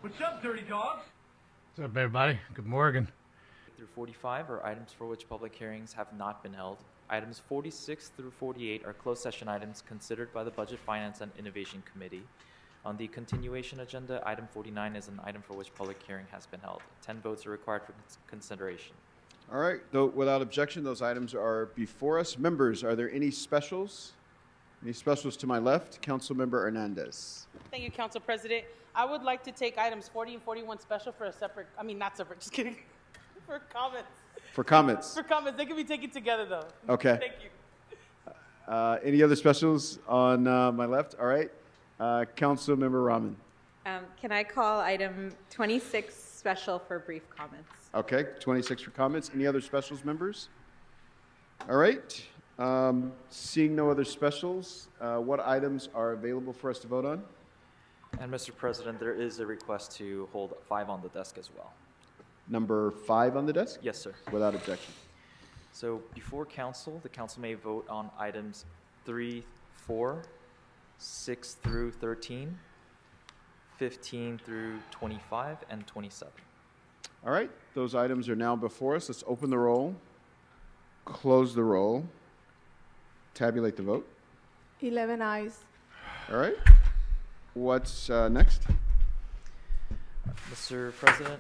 What's up, dirty dogs? What's up, everybody? Good morning. Through 45 are items for which public hearings have not been held. Items 46 through 48 are closed session items considered by the Budget, Finance, and Innovation Committee. On the continuation agenda, item 49 is an item for which public hearing has been held. 10 votes are required for consideration. All right, though, without objection, those items are before us. Members, are there any specials? Any specials to my left? Councilmember Hernandez. Thank you, Council President. I would like to take items 40 and 41 special for a separate, not separate, just kidding, for comments. For comments? For comments. They can be taken together, though. Okay. Thank you. Any other specials on my left? All right. Councilmember Rahman. Can I call item 26 special for brief comments? Okay, 26 for comments. Any other specials, members? All right. Seeing no other specials, what items are available for us to vote on? And Mr. President, there is a request to hold 5 on the desk as well. Number 5 on the desk? Yes, sir. Without objection. So before council, the council may vote on items 3, 4, 6 through 13, 15 through 25, and 27. All right, those items are now before us. Let's open the roll, close the roll, tabulate the vote. 11 ayes. All right. What's next? Mr. President,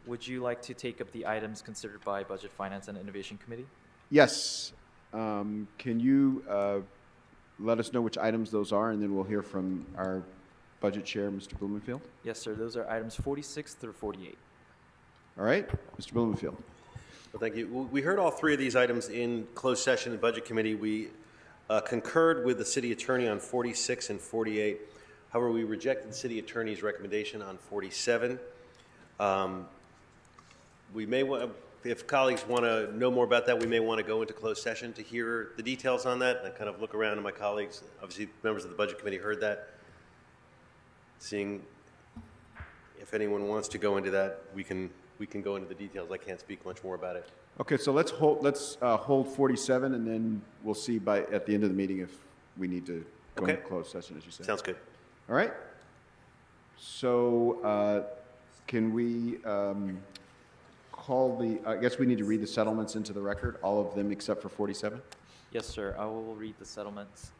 would you like to take up the items considered by Budget, Finance, and Innovation Committee? Yes. Can you let us know which items those are, and then we'll hear from our budget chair, Mr. Blumenfield? Yes, sir. Those are items 46 through 48. All right, Mr. Blumenfield. Well, thank you. We heard all 3 of these items in closed session in Budget Committee. We concurred with the city attorney on 46 and 48. However, we rejected the city attorney's recommendation on 47. We may want, if colleagues want to know more about that, we may want to go into closed session to hear the details on that and kind of look around at my colleagues. Obviously, members of the Budget Committee heard that. Seeing if anyone wants to go into that, we can go into the details. I can't speak much more about it. Okay, so let's hold 47, and then we'll see at the end of the meeting if we need to go into closed session, as you said. Sounds good. All right. So can we call I guess we need to read the settlements into the record, all of them except for 47? Yes, sir. I will read the settlements.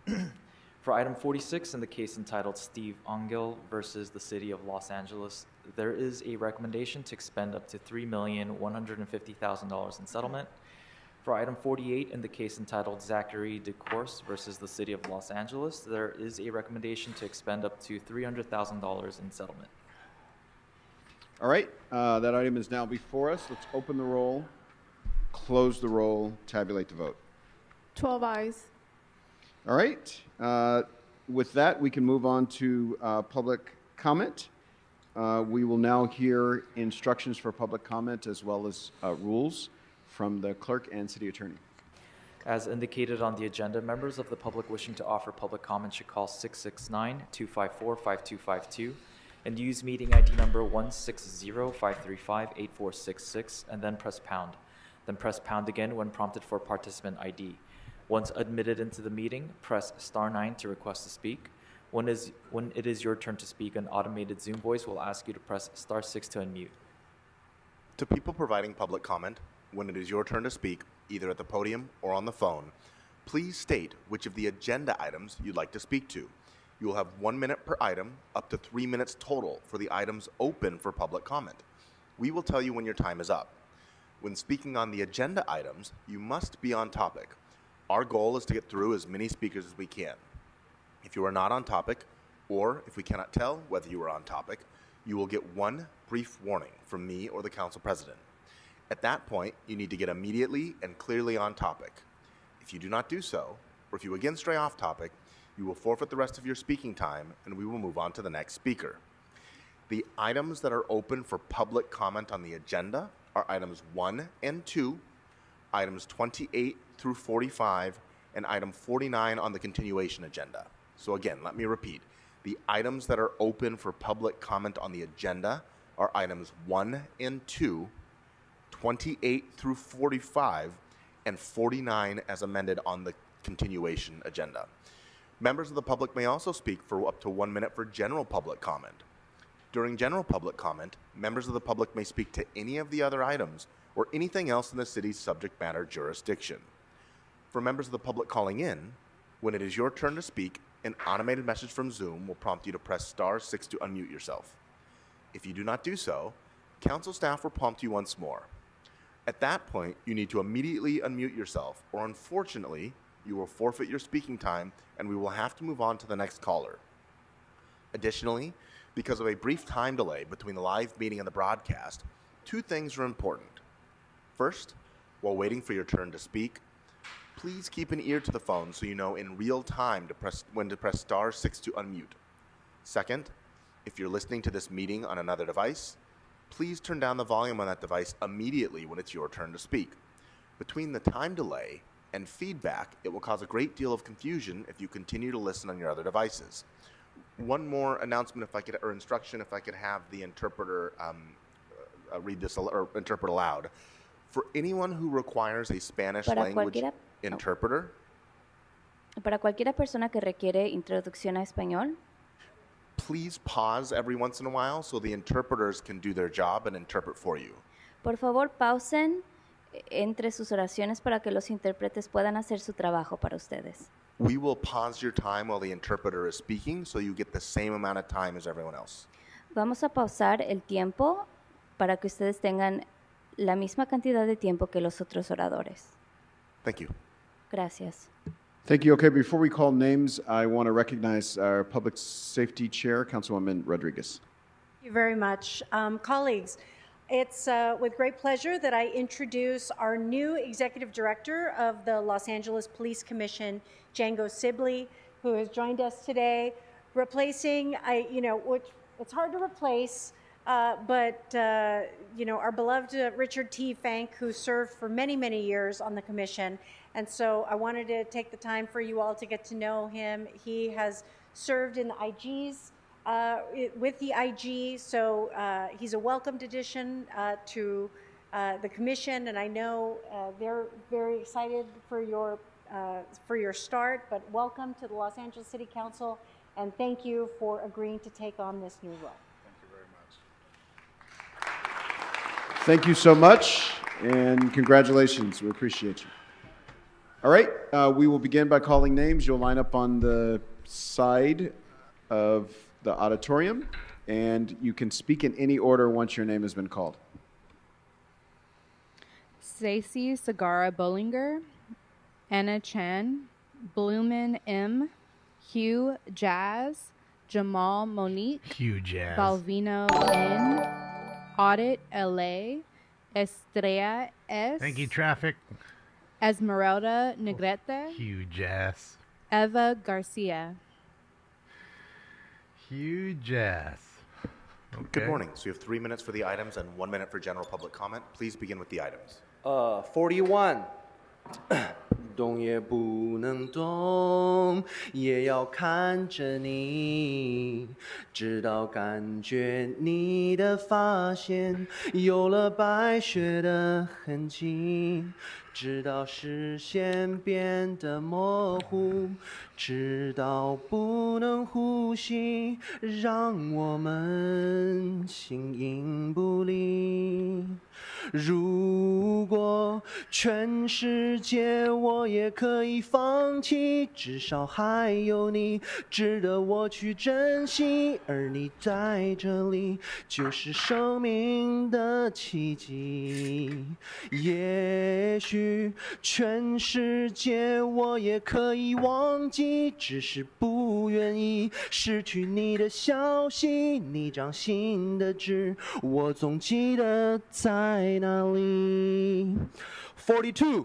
For item 46, in the case entitled Steve Angel versus the City of Los Angeles, there is a recommendation to expend up to $3,150,000 in settlement. For item 48, in the case entitled Zachary DeCourse versus the City of Los Angeles, there is a recommendation to expend up to $300,000 in settlement. All right, that item is now before us. Let's open the roll, close the roll, tabulate the vote. 12 ayes. All right. With that, we can move on to public comment. We will now hear instructions for public comment as well as rules from the clerk and city attorney. As indicated on the agenda, members of the public wishing to offer public comment should call 669-254-5252 and use meeting ID number 160-535-8466 and then press pound. Then press pound again when prompted for participant ID. Once admitted into the meeting, press *9 to request to speak. When it is your turn to speak, an automated Zoom voice will ask you to press *6 to unmute. To people providing public comment, when it is your turn to speak, either at the podium or on the phone, please state which of the agenda items you'd like to speak to. You will have 1 minute per item, up to 3 minutes total for the items open for public comment. We will tell you when your time is up. When speaking on the agenda items, you must be on topic. Our goal is to get through as many speakers as we can. If you are not on topic, or if we cannot tell whether you are on topic, you will get 1 brief warning from me or the council president. At that point, you need to get immediately and clearly on topic. If you do not do so, or if you again stray off topic, you will forfeit the rest of your speaking time and we will move on to the next speaker. The items that are open for public comment on the agenda are items 1 and 2, items 28 through 45, and item 49 on the continuation agenda. So again, let me repeat. The items that are open for public comment on the agenda are items 1 and 2, 28 through 45, and 49 as amended on the continuation agenda. Members of the public may also speak for up to 1 minute for general public comment. During general public comment, members of the public may speak to any of the other items or anything else in the city's subject matter jurisdiction. For members of the public calling in, when it is your turn to speak, an automated message from Zoom will prompt you to press *6 to unmute yourself. If you do not do so, council staff will prompt you once more. At that point, you need to immediately unmute yourself, or unfortunately, you will forfeit your speaking time and we will have to move on to the next caller. Additionally, because of a brief time delay between the live meeting and the broadcast, two things are important. First, while waiting for your turn to speak, please keep an ear to the phone so you know in real time when to press *6 to unmute. Second, if you're listening to this meeting on another device, please turn down the volume on that device immediately when it's your turn to speak. Between the time delay and feedback, it will cause a great deal of confusion if you continue to listen on your other devices. One more announcement, or instruction, if I could have the interpreter read this or interpret aloud. For anyone who requires a Spanish language interpreter, Para cualquiera persona que requiere introducción a español, please pause every once in a while so the interpreters can do their job and interpret for you. por favor pausen entre sus oraciones para que los intérpretes puedan hacer su trabajo para ustedes. We will pause your time while the interpreter is speaking so you get the same amount of time as everyone else. Vamos a pausar el tiempo para que ustedes tengan la misma cantidad de tiempo que los otros oradores. Thank you. Gracias. Thank you. Okay, before we call names, I want to recognize our Public Safety Chair, Councilwoman Rodriguez. Thank you very much. Colleagues, it's with great pleasure that I introduce our new Executive Director of the Los Angeles Police Commission, Django Sibley, who has joined us today, replacing, which it's hard to replace, but our beloved Richard T. Fank, who served for many, many years on the commission. And so I wanted to take the time for you all to get to know him. He has served in the IGs, with the IG, so he's a welcomed addition to the commission, and I know they're very excited for your start, but welcome to the Los Angeles City Council, and thank you for agreeing to take on this new role. Thank you very much. Thank you so much, and congratulations. We appreciate you. All right, we will begin by calling names. You'll line up on the side of the auditorium, and you can speak in any order once your name has been called. Stacy Sagara Bollinger, Anna Chan, Blumen M, Hugh Jazz, Jamal Monique, Hugh Jazz. Balvino N, Audit LA, Estrella S, Thank you, traffic. Esmeralda Negrete, Hugh Jazz. Eva Garcia. Hugh Jazz. Okay. Good morning. So you have 3 minutes for the items and 1 minute for general public comment. Please begin with the items. 41动也不能动，也要看着你，直到感觉你的发线有了白雪的痕迹，直到视线变得模糊，直到不能呼吸，让我们形影不离。如果全世界我也可以放弃，至少还有你值得我去珍惜，而你在这里就是生命的奇迹。也许全世界我也可以忘记，只是不愿意失去你的消息，你掌心的痣我总记得在哪里。42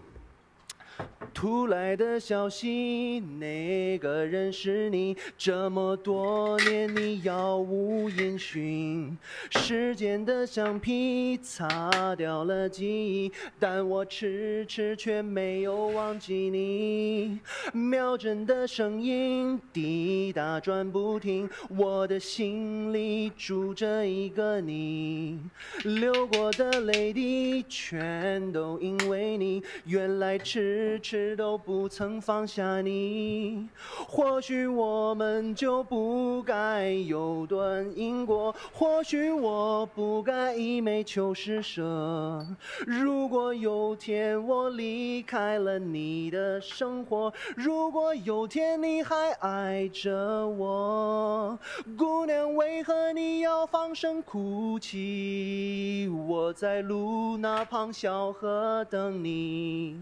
突来的消息，那个人是你，这么多年你杳无音讯。时间的橡皮擦掉了记忆，但我迟迟却没有忘记你。秒针的声音滴答转不停，我的心里住着一个你。流过的泪滴全都因为你，原来迟迟直都不曾放下你。或许我们就不该有段因果，或许我不该一枚求施舍。如果有天我离开了你的生活，如果有天你还爱着我，姑娘，为何你要放声哭泣？我在路那旁小河等你。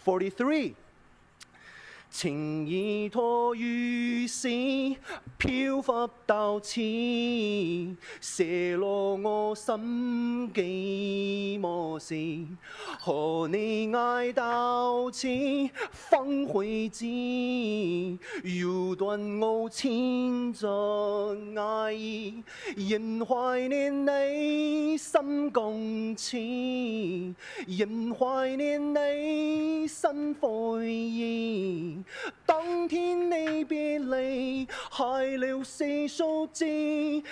43。情意拖於線，漂浮到此，射落我心幾麼時？和你愛到此，方會知，有段我牽着愛意，仍懷念你心共此，仍懷念你心悔意。當天你別離，害了四數字，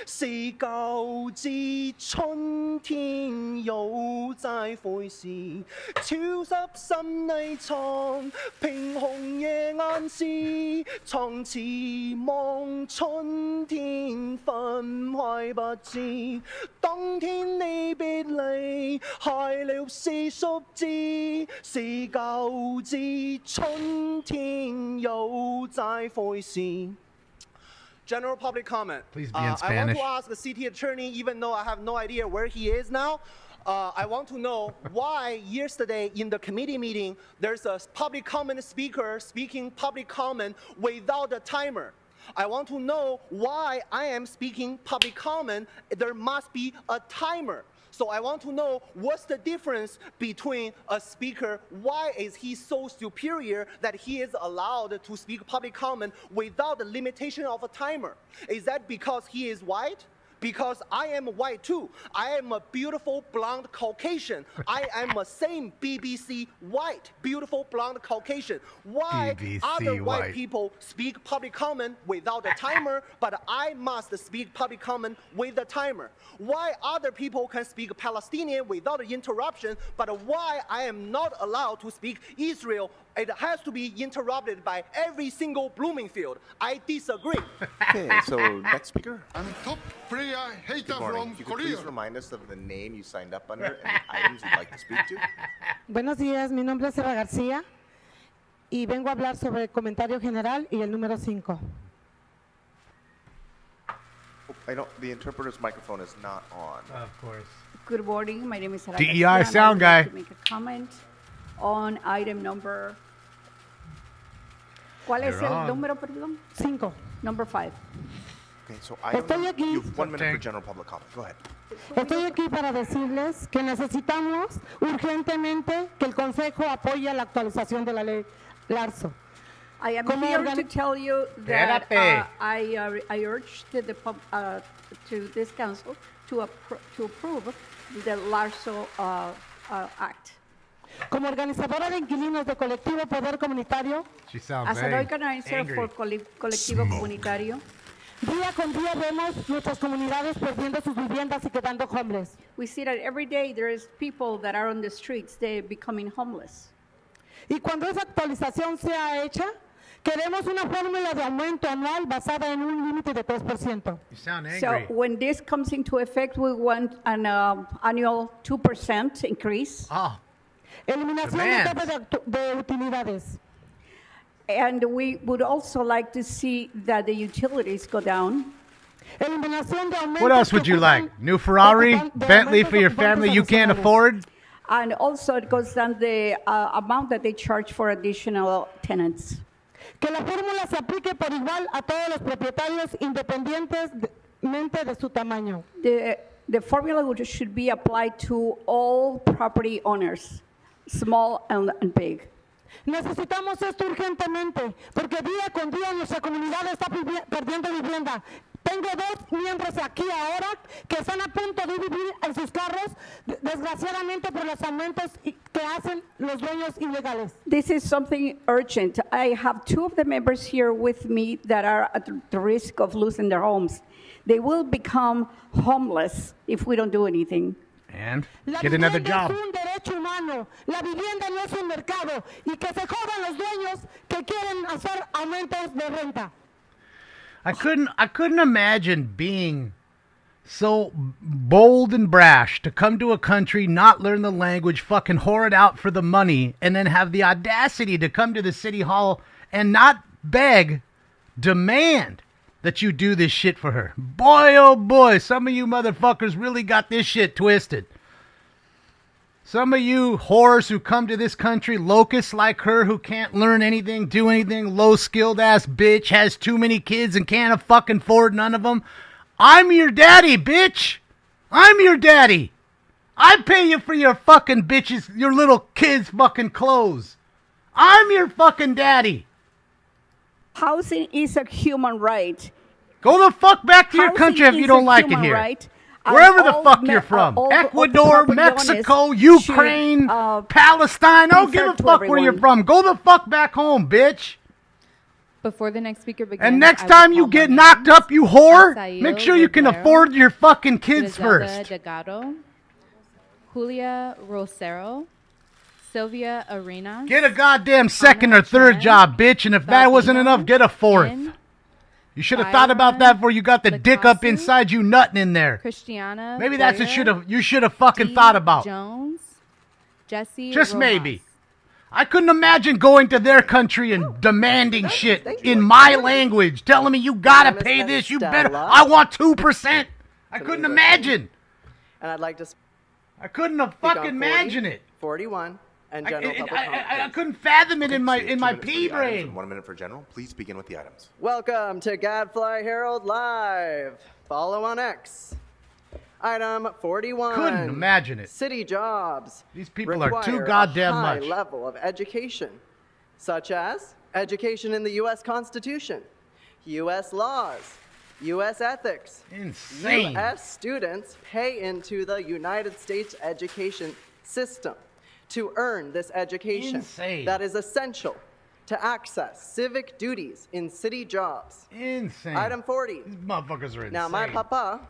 是舊字，春天又再會時，潮濕心裏藏，平紅夜眼視，蒼似望春天分開不知。當天你別離，害了四數字，是舊字，春天又再會時。General public comment. Please be in I want Spanish. to ask the city attorney, even though I have no idea where he is now. I want to know why yesterday in the committee meeting there's a public comment speaker speaking public comment without a timer. I want to know why I am speaking public comment. There must be a timer. So I want to know what's the difference between a speaker, why is he so superior that he is allowed to speak public comment without the limitation of a timer? Is that because he is white? Because I am white too. I am a beautiful blonde Caucasian. I am a same BBC white, beautiful blonde Caucasian. Why BBC other white white. people speak public comment without a timer, but I must speak public comment with a timer? Why other people can speak Palestinian without an interruption, but why I am not allowed to speak Israel? It has to be interrupted by every single Bloomingfield. I disagree. Okay, so next speaker. I'm top prayer hater Good morning. from If you could Korea. please remind us of the name you signed up under and the items you'd like to speak to. Buenos días, mi nombre es Eva García y vengo a hablar sobre el comentario general y el número 5. I don't. The interpreter's microphone is not on. Of course. Good morning. My name is Sara DEI Garcia, and sound I would like guy. to make a comment on item number. ¿Cuál es You're el on. número, perdón? 5. Number 5. Okay, so Estoy aquí. you have 1 minute for general public comment. Go ahead. Estoy aquí para decirles que necesitamos urgentemente que el Consejo apoye la actualización de la ley Larzo. I am Como here organi- to tell you that Espérate. I urge to this council to approve the Larso Act. Como organizadora de inquilinos de colectivo Poder Comunitario, She sounds As an very organizer angry. for colectivo comunitario, día con día vemos nuestras comunidades perdiendo sus viviendas y quedando homeless. we see that every day there is people that are on the streets, they're becoming homeless. Y cuando esa actualización sea hecha, queremos una fórmula de aumento anual basada en un límite de 3%. You sound So angry. when this comes into effect, we want an annual 2% increase. Oh, Eliminación de Demands. tope de utilidades. And we would also like to see that the utilities go down. Eliminación de aumentos what else would que you like? ocupan- New Ferrari, de Bentley aumentos for your ocupantes family you can't adicionales. afford? And also it goes down the amount that they charge for additional tenants. Que la fórmula se aplique por igual a todos los propietarios independientemente de su tamaño. The formula should be applied to all property owners, small and big. Necesitamos esto urgentemente, porque día con día nuestra comunidad está perdiendo vivienda. Tengo 2 miembros aquí ahora que están a punto de vivir en sus carros, desgraciadamente por los aumentos que hacen los dueños ilegales. This is something urgent. I have 2 of the members here with me that are at the risk of losing their homes. They will become homeless if we don't do anything. And La get another vivienda job. es un derecho humano humano. La vivienda no es un mercado y que se jodan los dueños que quieren hacer aumentos de renta. I couldn't imagine being so bold and brash to come to a country, not learn the language, fucking whore it out for the money, and then have the audacity to come to the city hall and not beg, demand that you do this shit for her. Boy, oh boy, some of you motherfuckers really got this shit twisted. Some of you whores who come to this country, locusts like her who can't learn anything, do anything, low-skilled ass bitch, has too many kids and can't fucking afford none of them. I'm your daddy, bitch. I'm your daddy. I pay you for your fucking bitches, your little kids' fucking clothes. I'm your fucking daddy. Housing is a human right. Go the fuck back to your Housing country if you is don't a like it human here. right. Wherever the All fuck me- you're from. all Ecuador, property owners Mexico, should, Ukraine, Palestine. I don't be give fair a to fuck where you're everyone. from. Go the fuck back home, bitch. Before the next speaker begins, And next I will time you call get my knocked names. up, you whore, Asael make sure you can Rivero, afford your fucking kids Griselda first. Delgado, Julia Rosero, Sylvia Arenas, Get a goddamn second or third Chan, job, bitch. And if that wasn't Valvino, enough, get a fourth. N, You should have thought about that before you got the dick up Picasso, inside you nutting in there. Christiana Maybe that's what Boyer, you should have fucking D. thought about. Jones, Jesse Just Rojas. maybe. I couldn't imagine going to their country and demanding shit in my language, telling me you gotta name is pay this, you better. Estella. I want 2%. I couldn't imagine. And I'd like to I couldn't have speak on fucking 40, imagine it. 41 and general public comment. I couldn't fathom it in my So you have 2 my minutes for pea the items brain. and 1 minute for general. Please begin with the items. Welcome to Gadfly Herald Live. Follow on X. Item 41. Couldn't imagine it. City jobs. These people are too require goddamn a high much. level of education, such as education in the U.S. Constitution, U.S. laws, U.S. ethics. Insane. U.S. students pay into the United States education system to earn this education Insane. that is essential to access civic duties in city jobs. Insane. Item 40. These motherfuckers are insane. Now, my papa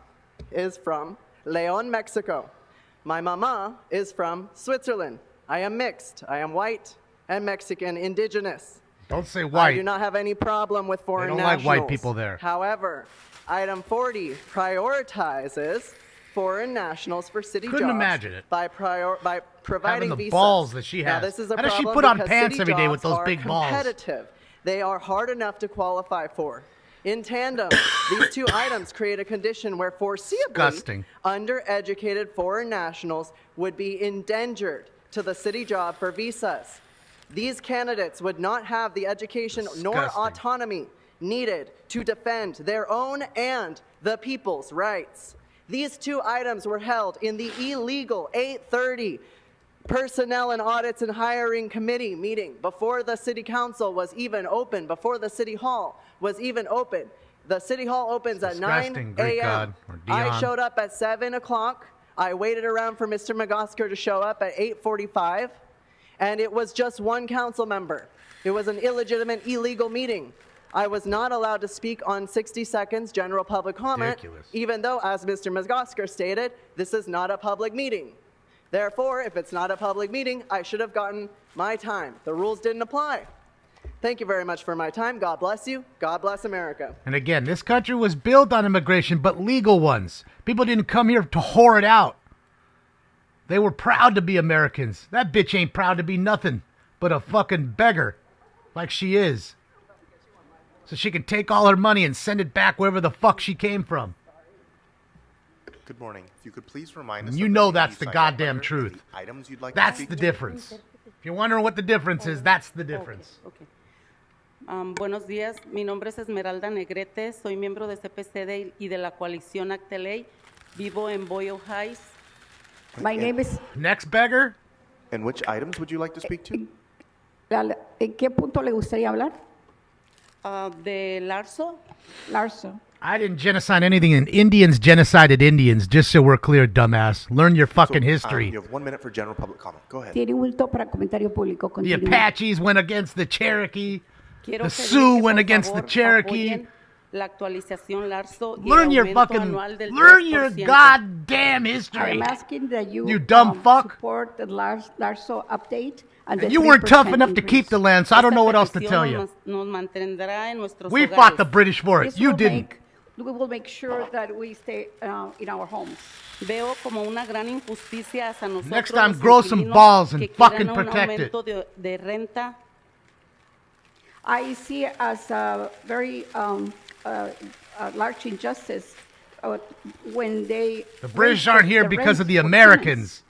is from Leon, Mexico. My mama is from Switzerland. I am mixed. I am white and Mexican indigenous. Don't say I white. do not have any problem with foreign don't nationals. like white people there. However, item 40 prioritizes foreign nationals for city Couldn't jobs imagine it. by providing Having the visas. balls that she Now, has. this is a How does she problem put on because pants city every day with jobs those are big balls? competitive. They are hard enough to qualify for. In tandem, these two items create a condition where foreseeably Disgusting. undereducated foreign nationals would be endangered to the city job for visas. These candidates would not have the education nor Disgusting. autonomy needed to defend their own and the people's rights. These two items were held in the illegal 8:30 Personnel and Audits and Hiring Committee meeting before the City Council was even open, before the City Hall was even open. The City Hall opens at 9 Disgusting, Greek God, a.m. or I Dion. showed up at 7 o'clock. I waited around for Mr. McGosker to show up at 8:45, and it was just one council member. It was an illegitimate, illegal meeting. I was not allowed to speak on 60 seconds general public comment, Ridiculous. even though, as Mr. McGosker stated, this is not a public meeting. Therefore, if it's not a public meeting, I should have gotten my time. The rules didn't apply. Thank you very much for my time. God bless you. God bless America. And again, this country was built on immigration, but legal ones. People didn't come here to whore it out. They were proud to be Americans. That bitch ain't proud to be nothing but a fucking beggar, like she is. So she can take all her money and send it back wherever the fuck she came from. Good morning. If you could please remind us. And you of know name that's you the signed up goddamn under, truth. the items you'd like That's to speak the to. difference. If you're wondering what the difference is, that's the difference. Buenos días, mi nombre es Esmeralda Negrete, soy miembro de CPC y de la coalición Acteley, vivo en Boyle Heights. My name is... Next beggar. And which items would you like to speak to? ¿En qué punto le gustaría hablar? De Larso. Larso. I didn't genocide anything, and Indians genocided Indians, just so we're clear, dumbass. Learn your fucking history. You have 1 minute for general public comment. Go ahead. Tiene un minuto para comentario público. The Continúe. Apaches went against the Cherokee. Quiero The pedir Sioux que, went por against the favor, Cherokee. apoyen la actualización Larso y Learn el your aumento fucking, anual del learn your 3%. goddamn history. I'm asking that You dumb fuck. support the Larso update. And And you weren't tough enough to keep the land, so I don't know what else to tell you. Nos mantendrá en nuestros We hogares. fought the British for it. You didn't. We will make sure that we stay in our homes. Veo como una gran injusticia hacia nosotros Next time, los grow some inquilinos balls and que fucking quieran un protect it. aumento de renta. I see it as a very large injustice when they. The British aren't here because of the Americans.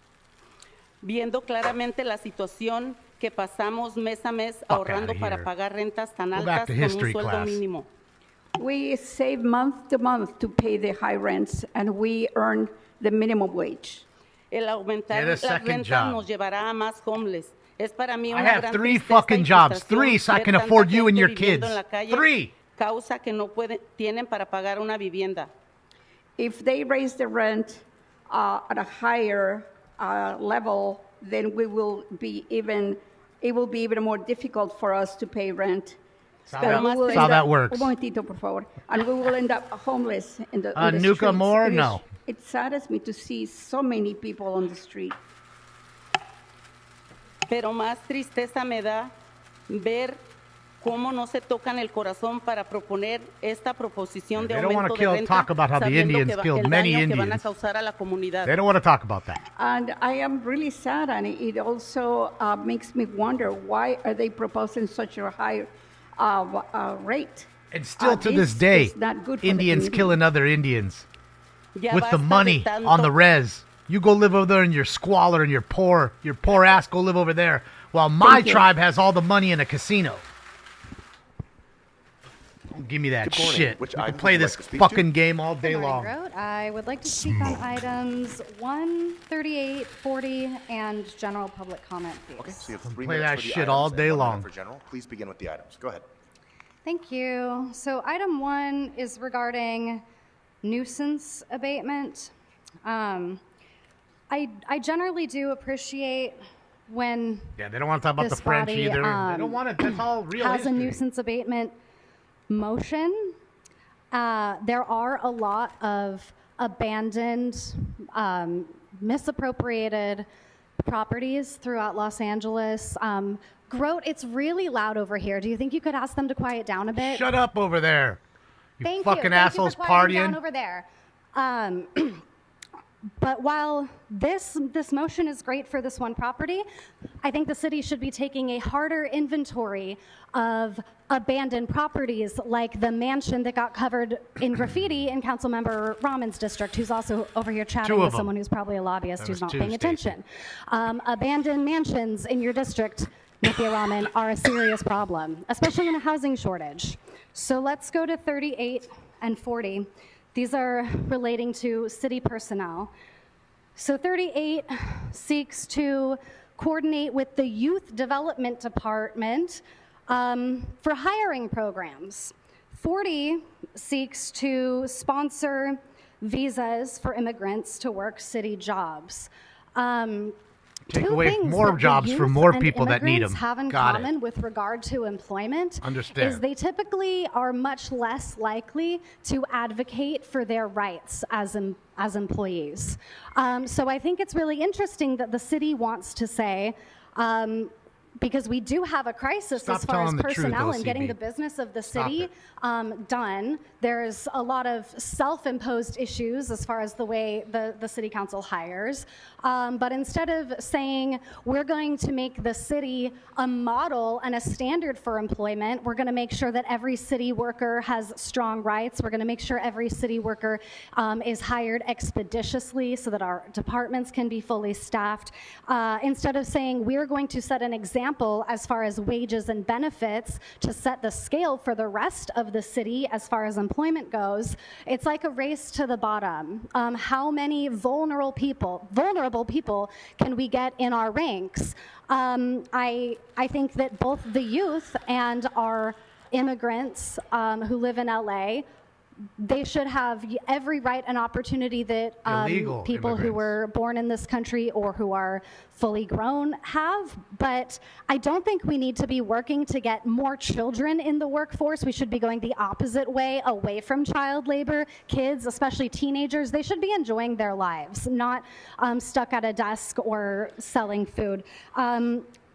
Viendo claramente la situación que pasamos mes a mes ahorrando para pagar rentas tan Go back altas to con un history sueldo class. mínimo. We save month to month to pay the high rents, and we earn the minimum wage. El aumentar Get a las second rentas job. nos llevará a más homeless. Es para mí I una have gran 3 tristeza fucking y jobs. frustración 3 so I ver can tanta afford you and gente your viviendo kids. en la calle, 3. Causa que no tienen para pagar una vivienda. If they raise the rent at a higher level, then it will be even more difficult for us to pay rent. That's We will how end that up- works. Un momentito, por favor. And we will end up homeless in the Nuka streets. more? It is- No. It saddens me to see so many people on the street. Pero más tristeza me da ver cómo no se tocan el corazón para proponer esta proposición de They don't wanna aumento de renta, talk about how the sabiendo Indians que killed el many daño que van a Indians. causar a la comunidad. They don't want to talk about that. And I am really sad, and it also makes me wonder, why are they proposing such a high rate? And still to this This day, is not good for the Indians community. killing other Indians Ya with the basta de money tanto- on the res. You go live over there in your squalor and your poor ass go live over there, while my Thank you. tribe has all the money in a casino. Don't give me that Good morning. shit. Which We can items play would you this like to speak to? fucking game all day Good long. morning, Grote. I would like to speak on items 1, 38, 40, and general public comment, please. Okay, so you have 3 Play minutes that for the shit items all and day 1 minute long. for general. Please begin with the items. Go ahead. Thank you. So item 1 is regarding nuisance abatement. I generally do appreciate when Yeah, they don't want to talk about the this French body, either. They don't want to. That's all real has history. a nuisance abatement motion. There are a lot of abandoned, misappropriated properties throughout Los Angeles. Grote, it's really loud over here. Do you think you could ask them to quiet down a bit? Shut up over there. You Thank fucking you. assholes Thank you for quieting partying. down over there. But while this motion is great for this one property, I think the city should be taking a harder inventory of abandoned properties, like the mansion that got covered in graffiti in Councilmember Rahman's district, who's also over here chatting Two of with them. someone who's probably a lobbyist That who's was not two, paying Stacey. attention. Abandoned mansions in your district, Nithya Rahman, are a serious problem, especially in a housing shortage. So let's go to 38 and 40. These are relating to city personnel. So 38 seeks to coordinate with the Youth Development Department for hiring programs. 40 seeks to sponsor visas for immigrants to work city jobs. Take Two away things more that the jobs from youth more and people that need immigrants them. have in Got common it. with regard to employment Understand. is they typically are much less likely to advocate for their rights as employees. So I think it's really interesting that the city wants to say, because we do have a crisis Stop as far as telling the truth, personnel and getting OCB. the business of the Stop city it. done. There's a lot of self-imposed issues as far as the way the city council hires. But instead of saying we're going to make the city a model and a standard for employment, we're going to make sure that every city worker has strong rights. We're going to make sure every city worker is hired expeditiously so that our departments can be fully staffed. Instead of saying we're going to set an example as far as wages and benefits to set the scale for the rest of the city as far as employment goes, it's like a race to the bottom. How many vulnerable people can we get in our ranks? I think that both the youth and our immigrants who live in LA they should have every right and opportunity that Illegal people who immigrants. were born in this country or who are fully grown have. But I don't think we need to be working to get more children in the workforce. We should be going the opposite way, away from child labor. Kids, especially teenagers, they should be enjoying their lives, not stuck at a desk or selling food.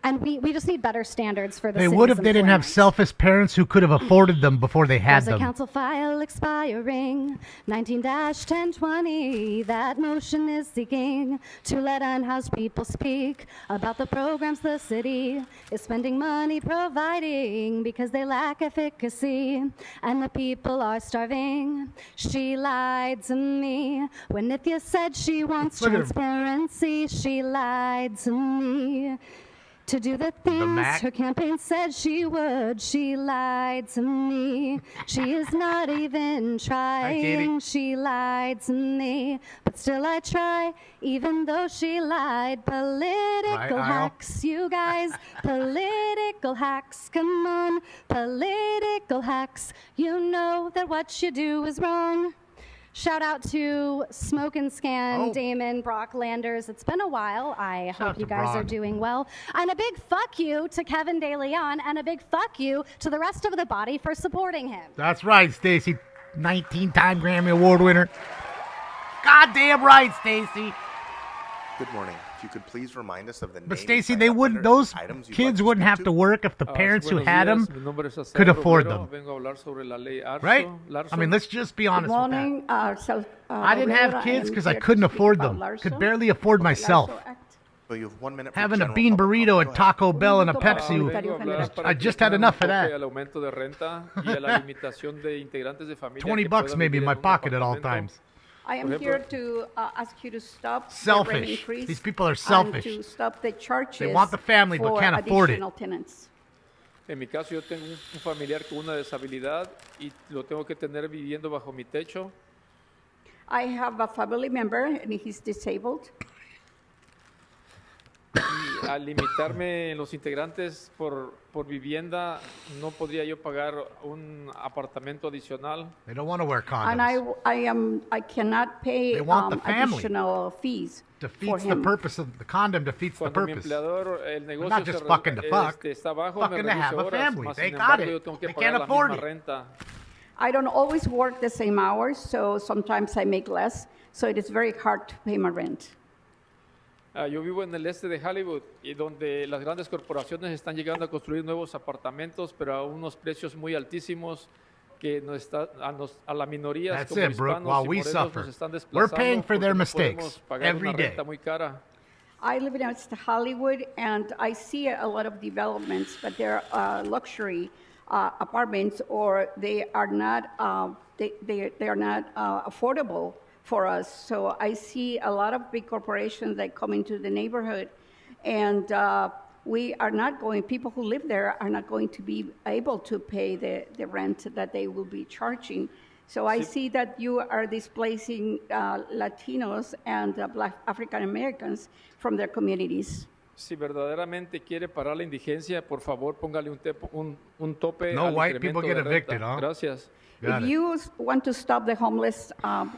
And we just need better standards for the They city's would if they didn't have employment. selfish parents who could have afforded them before they had There's a them. council file expiring 19-1020. That motion is seeking to let unhoused people speak about the programs the city is spending money providing because they lack efficacy and the people are starving. She lied to me when Nithya said she wants Look at her. transparency. She lied to me. To do the things Mac. her campaign said she would. She lied to me. She is not even Katie. trying. She lied to me. But still I try, even though she lied. Political Right, Al? hacks, you guys. Political hacks, come on. Political hacks. You know that what you do is wrong. Shout out to Smoke and Scan, Oh. Damon, Brock Landers. It's been a while. I Shout hope out you to guys are Brock. doing well. And a big fuck you to Kevin De Leon, and a big fuck you to the rest of the body for supporting him. That's right, Stacy. 19-time Grammy Award winner. Goddamn right, Stacy. Good morning. If you could please remind us of the But names, Stacy, sign they up wouldn't. letters, Those items you'd kids like wouldn't speak have to work if the parents who had them could afford them. Right? I mean, let's just be Good honest with that. morning. I didn't have kids because I couldn't afford them. Could barely afford myself. Well, you have 1 minute for Having a general bean public burrito comment. at Go ahead. Taco Bell and a Pepsi, I just had enough of that. $20 maybe in my pocket at all times. I am here to ask you to stop the rent Selfish. increase. These people are and selfish. to stop the charges. They want the family but for can't afford it. additional tenants. En mi caso, yo tengo un familiar con una deshabilidad y lo tengo que tener viviendo bajo mi techo. I have a family member and he's disabled. Y al limitarme en los integrantes por vivienda, no podría yo pagar un apartamento adicional. They don't want to wear condoms. And I cannot pay They want the family. additional fees for Defeats the him. purpose of the condom. Defeats the Cuando mi purpose. empleador, el They're negocio not just se fucking to fuck. está bajo, Fucking me to have reduce a horas, family. mas They sin got embargo, it. yo tengo que They pagar can't la afford misma it. renta. I don't always work the same hours, so sometimes I make less. So it is very hard to pay my rent. Yo vivo en el este de Hollywood y donde las grandes corporaciones están llegando a construir nuevos apartamentos, pero a unos precios muy altísimos que a la minoría That's como it, Brooke. hispanos While y we morenos suffer. nos están We're desplazando paying for their porque no mistakes podemos pagar every una day. renta muy cara. I live in East Hollywood, and I see a lot of developments, but they're luxury apartments, or they are not they are not affordable for us. So I see a lot of big corporations that come into the neighborhood, and we are not going. People who live there are not going to be able to pay the rent that they will be charging. So I see that you are displacing Latinos and Black African Americans from their communities. Si verdaderamente quiere parar la indigencia, por favor, póngale un tope No al white incremento people get de renta. evicted, huh? Gracias. Got If it. you want to stop the homeless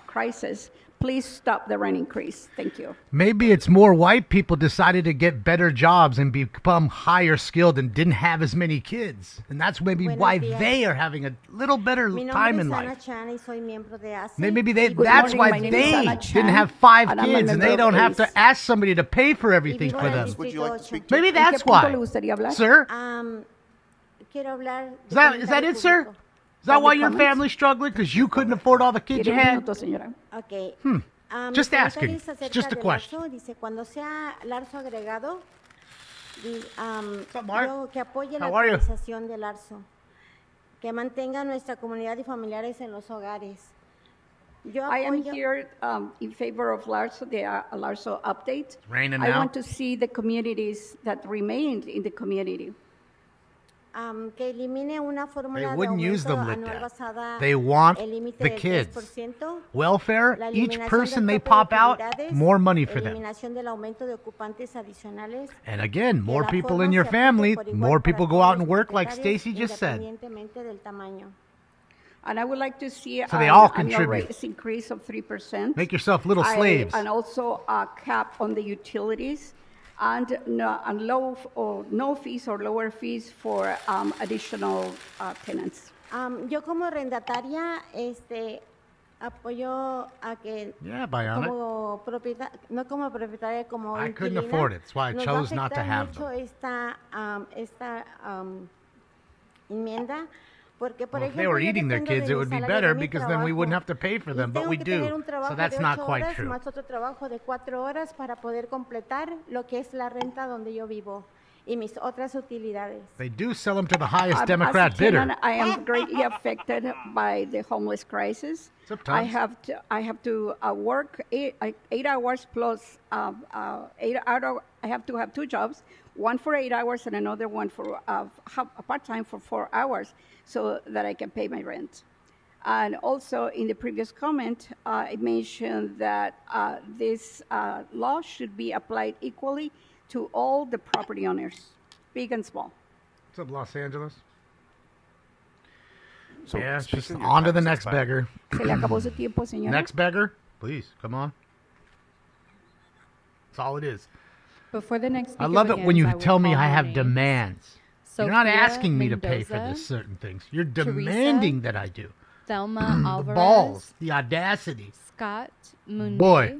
crisis, please stop the rent increase. Thank you. Maybe it's more white people decided to get better jobs and become higher skilled and didn't have as many kids. And that's maybe Buenos why días. they are having a little better Mi time nombre in es Ana life. Chan y soy miembro de ASE. Maybe that's morning, why my name is they Anna Chan, didn't have 5 and I'm a kids and member they of don't have ACE. to ask somebody to pay for everything vivo for en el them. Would you like to speak to? Maybe ¿En that's qué punto why. le gustaría hablar? Sir, Quiero hablar is that it, sir? Is that why your comments? family's struggling? Because you couldn't afford all the kids you Tiene un had? minuto, señora. Okay. Just Mi asking. comentario es acerca Just a del question. Larso. Dice, cuando sea Larso agregado, Mark? yo que apoye la How are you? actualización del Larso, que mantenga nuestra comunidad y familiares en los hogares. Yo I am apoyo- here in favor of LARSO, the LARSO update. Raining I now. want to see the communities that remained in the community. que elimine una fórmula de wouldn't use aumento them like anual that. basada They want el límite the del kids. 3%, Welfare, la each eliminación person del they tope de pop out, utilidades, more money for them. eliminación del aumento de ocupantes adicionales, And again, que more la people forma in your se aplique family, por igual more para people go todos out and los work like propietarios, Stacy just said. independientemente del tamaño. And I would like to see So they all annual contribute. rates increase of 3%. Make yourself little slaves. And also a cap on the utilities and no fees or lower fees for additional tenants. Yo como arrendataria, apoyo a que Yeah, Bionic. como no como propietaria, como I couldn't inquilina, afford it. That's why I nos chose va a not to afectar have mucho them. esta enmienda. Porque, por Well, if they were ejemplo, yo eating their dependo kids, de it mi would be salario, better de mi because then we wouldn't trabajo. have to pay for Y them, but tengo we que do. tener un So trabajo that's de not 8 quite horas, true. más otro trabajo de 4 horas para poder completar lo que es la renta donde yo vivo y mis otras utilidades. They do sell them to the highest As Democrat a bidder. tenant, I am greatly affected by the homeless crisis. I have to work 8 hours plus 8 hours. I have to have 2 jobs, one for 8 hours and another one for a part-time for 4 hours, so that I can pay my rent. And also, in the previous comment, I mentioned that this law should be applied equally to all the property owners, big and small. What's up, Los Angeles? So, yeah, it's just speaking of your on to the time next expired. beggar. Se le acabó su tiempo, señora. Next beggar, please, come on. That's all it is. Before the next I speaker love it when begins, you I will tell me call I more have names. demands. You're not Sophia asking me to pay for Mendoza, this certain things. You're Teresa, demanding that I do. Thelma The Alvarez, balls, the audacity. Scott Munday, Boy,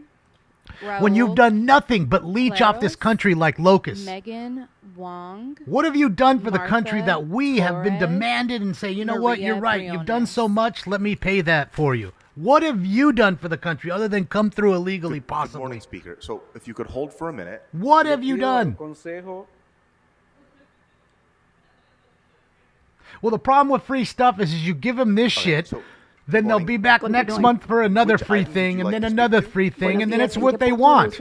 when you've Raul done nothing but leech off this Claros, country like locusts. Megan Wong, What have you done for the country Martha that we have been Flores, demanded and say, you know what, Maria you're right, you've done Briones. so much, let me pay that for you. What have you done for the country other than come through illegally, Good possibly? morning, Speaker. So if you could hold for a minute. What have you done? Well, the problem with free stuff is you give them this shit, then they'll be back next month for another free thing, and then another free thing, and then it's what they want.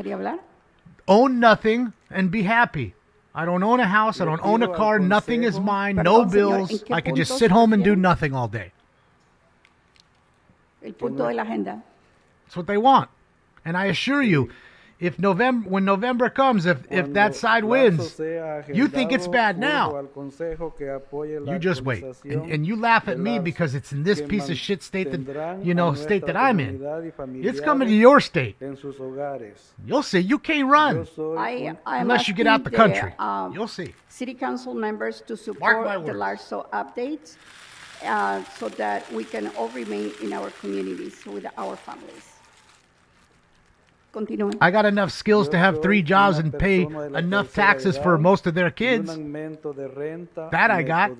Own nothing and be happy. I don't own a house. I don't own a car. Nothing is mine. No bills. I can just sit home and do nothing all day. El punto de la agenda. That's what they want. And I assure you, when November comes, if that side wins, you think it's bad now. You just wait. And you laugh at me because it's in this piece of shit state that I'm in. It's coming to your state. You'll see. You can't run I'm unless you get out the asking country. You'll see. City council members to my support the words. LARSO updates so that we can all remain in our communities with our families. Continúen. I got enough skills to have 3 jobs and pay enough taxes for most of their kids. That I got.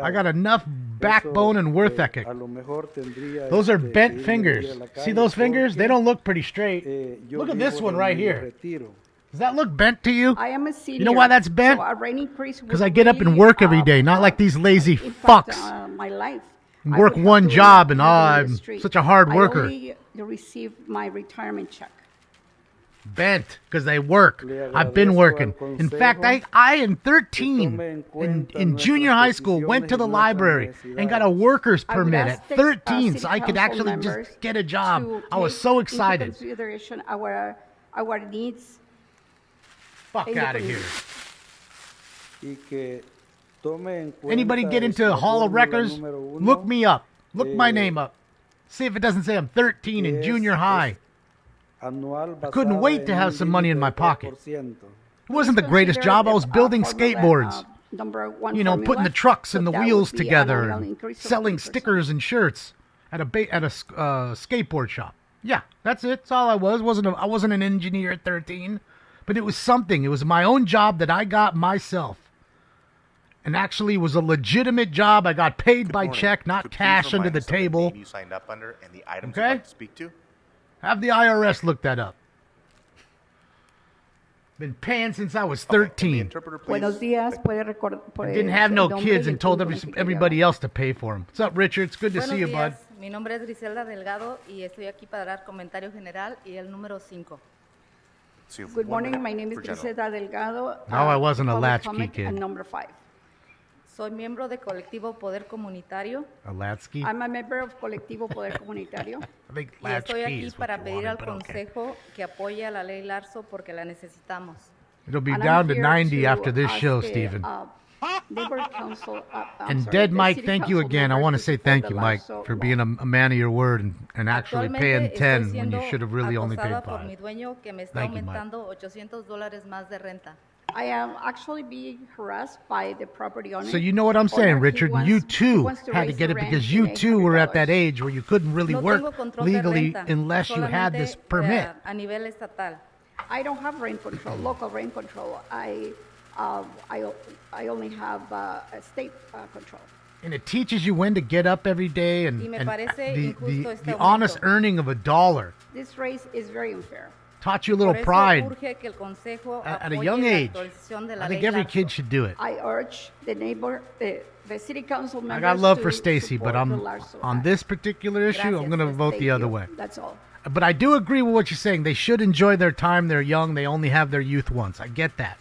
I got enough backbone and worth ethic. Those are bent fingers. See those fingers? They don't look pretty straight. Look at this one right here. Does that look bent to you? I am a senior. You know why that's bent? So a rate increase Because would I get up and really, work every day, not like these lazy impact, fucks. my life. And I work would have one to job and live in the I'm street. such a hard worker. I only receive my retirement check. Bent because they work. I've been working. In fact, I in 13 in junior high school went to the library and got a worker's I would permit ask at the, 13 so city I could council actually members just get a job. to I was take so into excited. consideration our needs. Fuck in the out of here. community. Anybody get into Hall of Records? Look me up. Look my name up. See if it doesn't say I'm 13 in junior high. I couldn't wait to have some money in my pocket. It wasn't the greatest job. I was building skateboards. You know, putting the trucks and the wheels together and selling stickers and shirts at a skateboard shop. Yeah, that's it. That's all I was. I wasn't an engineer at 13, but it was something. It was my own job that I got myself. And actually was a legitimate job. I got paid by check, not cash under the table. You signed up under and the items Okay? you'd like to speak to. Have the IRS look that up. Been paying since I was 13. Buenos días. I didn't have no kids and told everybody else to pay for them. What's up, Richard? It's good to see you, bud. Mi nombre es Griselda Delgado y estoy aquí para dar comentario general y el número 5. Good morning. My name is Griselda Delgado. No, I wasn't a public latchkey comment kid. And number 5. Soy miembro de Colectivo Poder Comunitario. A Latsky? I'm a member of Colectivo Poder Comunitario. I think Y estoy latchkey aquí is what para you pedir wanted, al but okay. Consejo que apoye a la ley Larso porque la necesitamos. It'll be And I'm down to here 90 to after this ask show, the, Stephen. neighborhood council. And Dead Mike, thank you again. I want to say thank you, Mike, for being a man of your word and actually paying 10 when you should have really only paid Acosada por 5. mi dueño que me está Thank you, Mike. aumentando $800 más de renta. I am actually being harassed by the property owner. So you know what I'm saying, Owner, he Richard? wants- you he too wants to had to raise get the it rent because to you too were at that $800. age where you couldn't really No work tengo control de legally renta, unless you had this permit. A nivel estatal. I don't have rent control, local rent control. I only have state control. And it teaches you when to get up every day and, Y me and parece the, injusto este the aumento. honest earning of $1 This race is very unfair. taught you a little Por eso pride urge que el Consejo at a apoye young la age. actualización de la I think ley every Larso. kid should do it. I urge the city council members I got love to for Stacy, but support the I'm Larso on Act. this particular issue. I'm Gracias, going to yes, vote thank the other you. way. That's all. But I do agree with what you're saying. They should enjoy their time. They're young. They only have their youth once. I get that.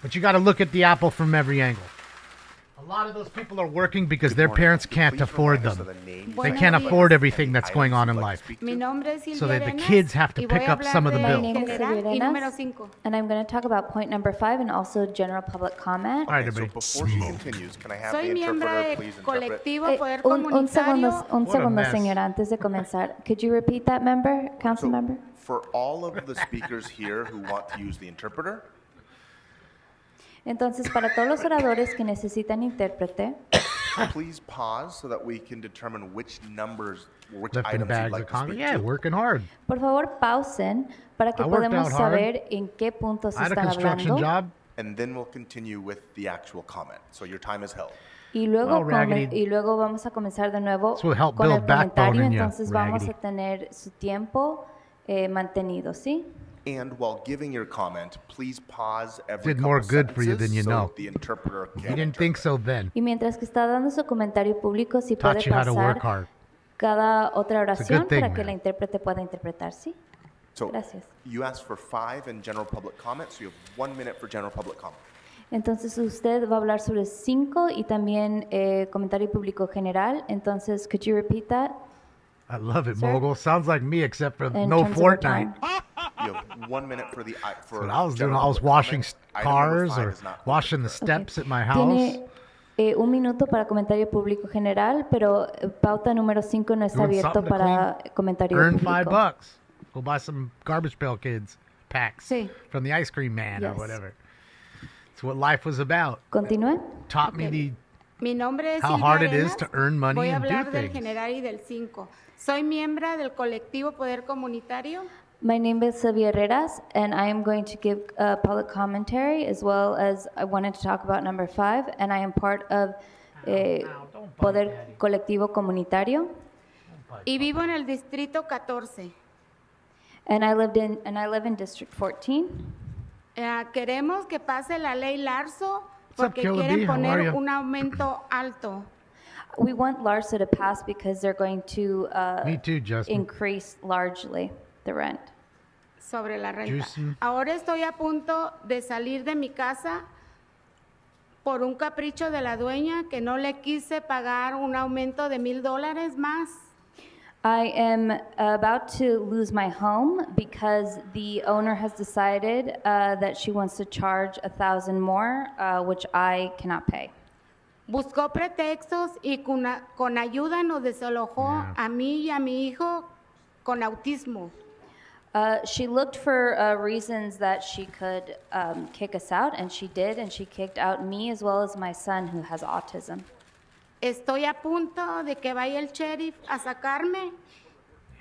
But you got to look at the apple from every angle. A lot of those people are working because their parents can't afford them. They Buenos can't días. afford everything that's going on in life. Mi nombre es Silvia So that the Arenas, kids have to y voy pick a up some of the hablar bills. de My name is general y Silvia número Arenas, 5. and I'm going to talk about point number 5 and also general public comment. All right, So everybody. before she continues, can I have Soy the miembro interpreter del please interpret? colectivo Poder Un segundo, Comunitario. un What a segundo, mess. señora, antes de comenzar. Could you repeat that member, council member? For all of the speakers here who want to use the interpreter, Entonces, para todos los oradores que necesitan intérprete, please pause so that we can determine which numbers or which Lifting items you'd bags like of to Congress. speak Yeah, to. working hard. por favor pausen para que I worked podamos out hard. saber en qué puntos I had a están construction hablando. job. And then we'll continue with the actual comment. So your time is held. Y luego, Well, Raggedy. y luego vamos a comenzar de nuevo This will help con el build backbone comentario. in you, Entonces vamos Raggedy. a tener su tiempo mantenido, ¿sí? And while giving your comment, please pause every Did more couple good for you sentences than you so know. the interpreter You can didn't think so then. Y mientras que está dando su comentario público, sí puede Taught you how to work pasar hard. cada otra It's a oración good thing, para que man. la intérprete pueda interpretar, ¿sí? So Gracias. you asked for 5 in general public comment, so you have 1 minute for general public comment. Entonces usted va a hablar sobre 5 y también comentario público general. Entonces, could you repeat that? I love it, Sir? Mogul. Sounds like me, except for In no terms of our Fortnite. You have 1 minute for the for That's what I was doing. general I was public washing comment. Item number cars 5 or is not washing the steps at my house. Tiene 1 minuto para comentario público general, pero pauta número 5 no está Doing abierto something to para comentario Earn público. $5. Go buy some Garbage Pail Kids packs Sí. from the Ice Cream Man or Yes. whatever. It's what life was about. Continúe. Taught me Mi nombre es how Silvia hard it Arenas. is to earn money Voy a and do hablar del things. general y del 5. Soy miembro del colectivo Poder Comunitario. My name is Sylvia Herreras, and I am going to give public commentary as well as I wanted to talk about number 5, and I am part of Poder Colectivo Comunitario, Y vivo en el distrito 14. and I live in District 14. Queremos que pase la ley Larso What's up, porque Killer quieren B? How are poner you? un aumento alto. We want LARSA to pass because they're going to Me too, Justin. increase largely the rent. Sobre la renta. Juicing. Ahora estoy a punto de salir de mi casa por un capricho de la dueña que no le quise pagar un aumento de $1,000 más. I am about to lose my home because the owner has decided that she wants to charge $1,000 more, which I cannot pay. Buscó pretextos y con ayuda nos desalojó a mí y a mi hijo con autismo. She looked for reasons that she could kick us out, and she did, and she kicked out me as well as my son who has autism. Estoy a punto de que vaya el sheriff a sacarme.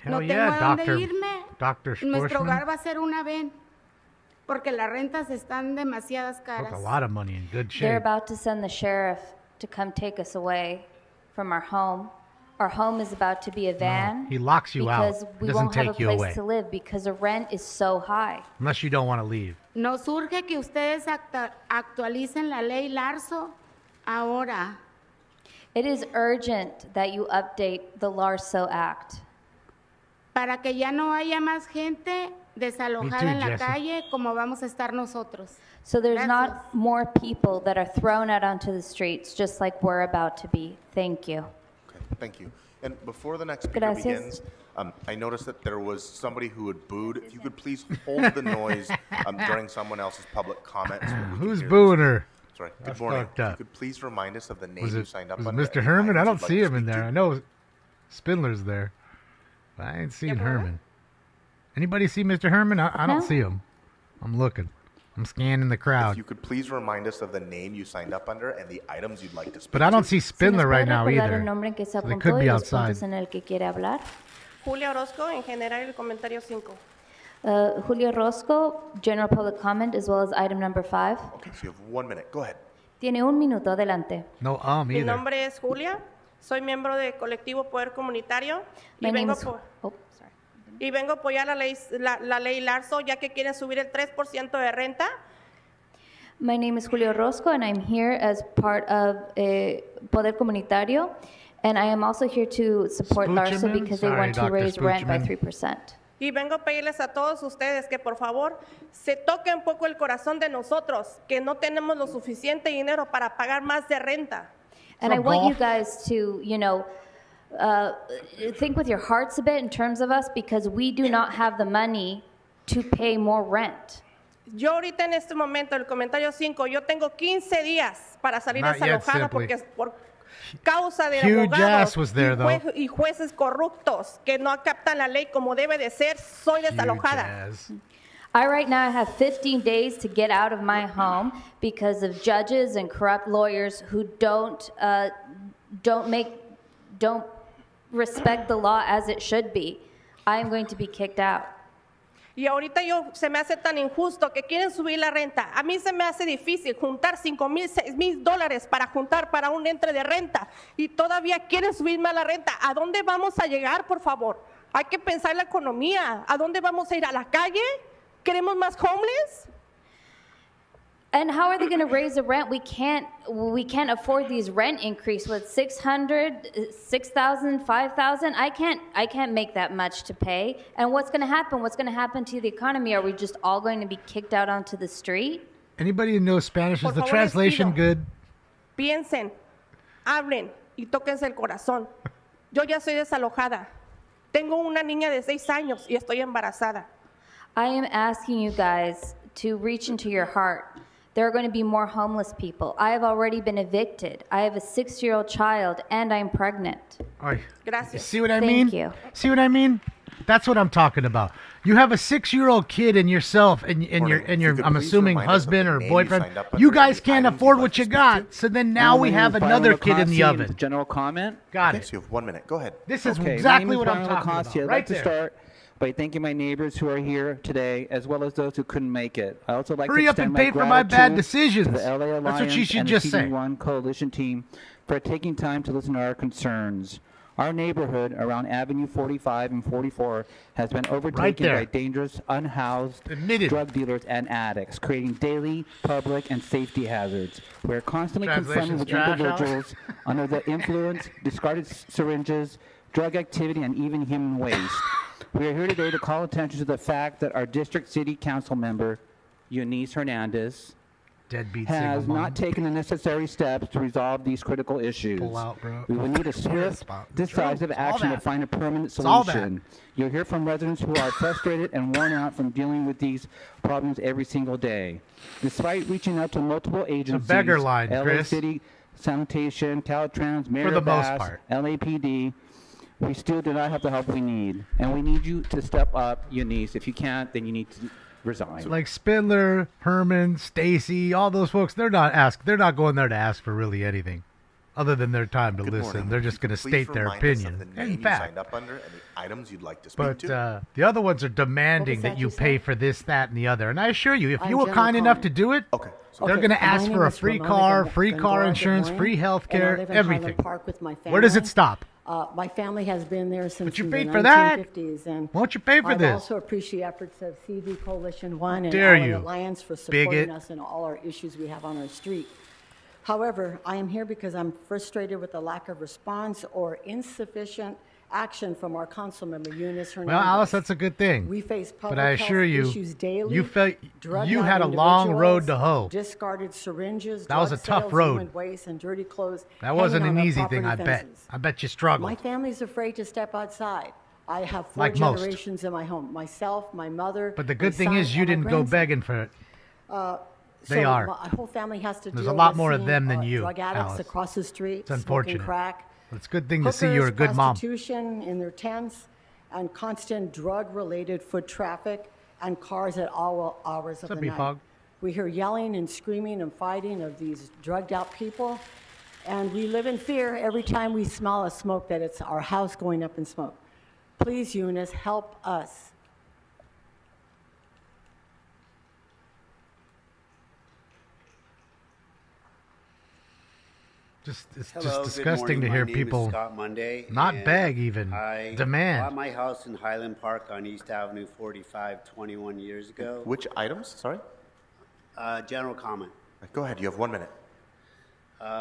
No Hell tengo yeah, a dónde Dr. irme. Dr. Nuestro Sportsman. hogar va a ser una ven porque las rentas están demasiadas Took a caras. lot of money in good They're shape. about to send the sheriff to come take us away from our home. Our home is about to be a van. he locks you out. because we Doesn't won't have a take you place away. to live because the rent is so high. Unless you don't want to leave. Nos urge que ustedes actualicen la ley Larso ahora. It is urgent that you update the LARSO Act para que ya no haya más gente desalojada too, en la Jessie. calle como vamos a estar nosotros. so there's Gracias. not more people that are thrown out onto the streets just like we're about to be. Thank you. Okay, thank you. And before the next speaker Gracias. begins, I noticed that there was somebody who had booed. If you could please hold the noise during someone else's public comments. so that we can Who's hear booing her? Sorry. That's Good morning. fucked If you up. could please remind us of the name Was you it, signed up was it under. Mr. and the Herman? I items don't you'd like see to him in speak there. to. I know Spindler's there. But I ain't seen Herman. Anybody see Mr. Herman? I don't No. see him. I'm looking. I'm scanning the If crowd. you could please remind us of the name you signed up under and the items you'd like to speak But I don't to. see Si nos Spindler puede right now recordar either. el nombre en que se So they apuntó could y be los outside. puntos en el que quiere hablar. Julia Orozco, en general el comentario 5. Julio Rosco, general public comment, as well as item number 5. Okay, so you have 1 minute. Go ahead. Tiene un minuto, adelante. No, Mi either. nombre es Julia, soy miembro del colectivo Poder Comunitario My y name vengo, is... Oh, sorry. y vengo a apoyar la ley Larzo, ya que quieren subir el 3% de renta. My name is Julio Rosco, and I'm here as part of Poder Comunitario, and I am also here to support Larso Spoochman? because they Sorry, want to Dr. raise rent by Spoochman. 3%. Y vengo a pedirles a todos ustedes que por favor se toque un poco el corazón de nosotros, que no tenemos lo suficiente dinero para pagar más de renta. And I want you guys to, think with your hearts a bit in terms of us because we do not have the money to pay more rent. Yo ahorita en este momento, el comentario 5, yo tengo 15 días para salir Not yet, desalojada simply. porque es por causa de Huge abogados ass was there, y jueces corruptos que no captan la ley como debe de ser, soy desalojada. I right now have 15 days to get out of my home because of judges and corrupt lawyers who don't respect the law as it should be. I am going to be kicked out. Y ahorita se me hace tan injusto que quieren subir la renta. A mí se me hace difícil juntar $5,000, $6,000 para juntar para un entre de renta y todavía quieren subir más la renta. ¿A dónde vamos a llegar, por favor? Hay que pensar la economía. ¿A dónde vamos a ir? ¿A la calle? ¿Queremos más homeless? And how are they going to raise the rent? We can't afford these rent increase with 600, 6,000, 5,000. I can't make that much to pay. And what's going to happen? What's going to happen to the economy? Are we just all going to be kicked out onto the street? Anybody who knows Spanish, Por is the favor, translation les pido. good? Piensen, hablen y tóquense el corazón. Yo ya soy desalojada. Tengo una niña de 6 años y estoy embarazada. I am asking you guys to reach into your heart. There are going to be more homeless people. I have already been evicted. I have a 6-year-old child, and I'm pregnant. Ay. Gracias. See what I Thank mean? you. See what I mean? That's what I'm talking about. You have a 6-year-old kid and yourself and your I'm assuming husband or boyfriend. You guys can't afford what you got. So then now we have another kid in the oven. General comment. Got Okay, so you have 1 minute. Go ahead. This is Okay, exactly my what name I'm is talking Brian about. Lacoste. I'd Right like to there. start by thanking my neighbors who are here today, as well as those who couldn't make it. I also like Hurry to up and extend pay for my bad gratitude decisions. to the LA Alliance That's what you should and just the say. CD1 coalition team for taking time to listen to our concerns. Our neighborhood around Avenue 45 and 44 has been overtaken there. by dangerous, unhoused drug dealers and addicts, creating daily public and safety hazards. We are constantly confronted with Translation's trash, individuals under the influence, discarded syringes, drug activity, and even human waste. We are here today to call attention to the fact that our district city council member, Eunice Hernandez, Deadbeat has single mom. not taken the necessary steps to resolve these critical issues. Pull out, bro. We will need a swift, decisive It's all action to that. find a permanent It's all that. solution. You'll hear from residents who are frustrated and worn out from dealing with these problems every single day. Despite reaching out to multiple agencies, beggar line, LA Chris. City Sanitation, Caltrans, Mayor the most Bass, part. LAPD, we still do not have the help we need. And we need you to step up, Eunice. If you can't, then you need to resign. Like Spindler, Herman, Stacy, all those folks, they're not going there to ask for really anything other than their time to Good listen. morning. They're just going to Please state their remind us of opinion. the name In you fact, signed up under and the items you'd like to speak but to. the other ones are demanding that you pay for this, that, and the other. And I assure you, if you were kind enough to do it, they're going to ask for a free car, free car insurance, free health care, everything. Park with my family. Where does it stop? My family has been there since But you the paid for that. 1950s. And Won't you pay for I this? also appreciate efforts of CD Coalition 1 and Dare LA you, Alliance for supporting bigot. us in all our issues we have on our street. However, I am here because I'm frustrated with the lack of response or insufficient action from our council member, Eunice Hernandez. Well, Alice, that's a good thing. We face public but I assure health you, issues daily. you felt drug you out had a long road individuals, to hoe. Discarded syringes, That was drug a tough sales, road. human waste, and dirty clothes. That wasn't hanging an on our easy thing, I property bet. fences. I bet you struggled. My family's afraid to step outside. I have 4 Like most. generations in my home. Myself, my mother. But the good my thing son, is you and my didn't go grandson. begging for it. They are. My whole family has to There's deal a lot with more of seeing, them than you, drug addicts Alice. across the street, It's smoking unfortunate. crack. But it's a good thing to see you're a good mom. Prostitution in their tents, and constant drug-related foot traffic and cars at all hours of What's up, the night. B-Fog? We hear yelling and screaming and fighting of these drugged-out people, and we live in fear every time we smell a smoke that it's our house going up in smoke. Please, Eunice, help us. It's Hello, just good disgusting to morning. hear My name is people Scott Monday, not and beg even, I demand. bought my house in Highland Park on East Avenue 45 21 years ago. Which items? Sorry? General comment. Go ahead. You have 1 minute.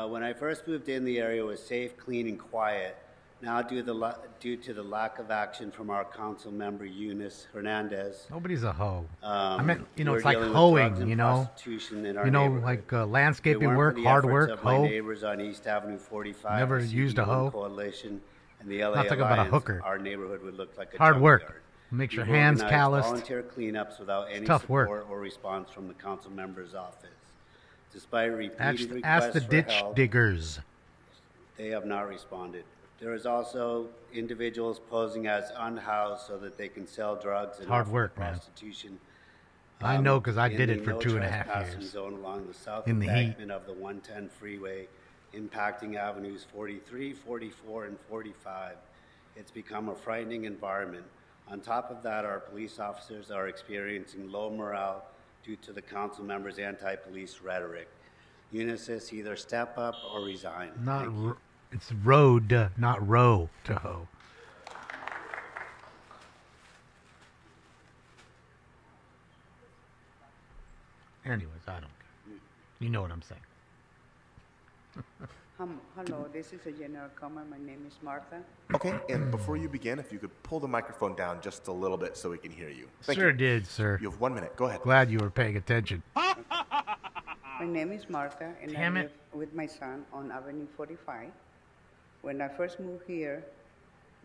When I first moved in, the area was safe, clean, and quiet. Now, due to the lack of action from our council member, Eunice Hernandez, Nobody's a hoe. I meant, we're it's like dealing with drugs hoeing, and you know? prostitution in our You know, neighborhood. like If it landscaping weren't for work, the hard efforts work, of my hoe. neighbors on East Avenue 45, Never the used a CD1 hoe. Coalition, and the LA Not talking about a Alliance, hooker. our neighborhood would look like a Hard work. junkyard. Makes your We've hands organized calloused. volunteer cleanups without any tough work. support or response from the council member's office. Despite repeated Ask requests the for ditch help, diggers. they have not responded. There is also individuals posing as unhoused so that they can sell drugs and Hard offer work, man. prostitution. I know 'cause I in did the it for no 2.5 trespassing years. Zone along the south In the heat. embankment of the 110 freeway, impacting avenues 43, 44, and 45. It's become a frightening environment. On top of that, our police officers are experiencing low morale due to the council members' anti-police rhetoric. Unisys either step up or resign. It's road, not row to hoe. Anyways, I don't care. You know what I'm saying. Hello, this is a general comment. My name is Martha. Okay, and before you begin, if you could pull the microphone down just a little bit so we can hear you. Thank Sure you. did, sir. You have 1 minute. Go ahead. Glad you were paying attention. My name is Martha, and Damn I it. live with my son on Avenue 45. When I first moved here,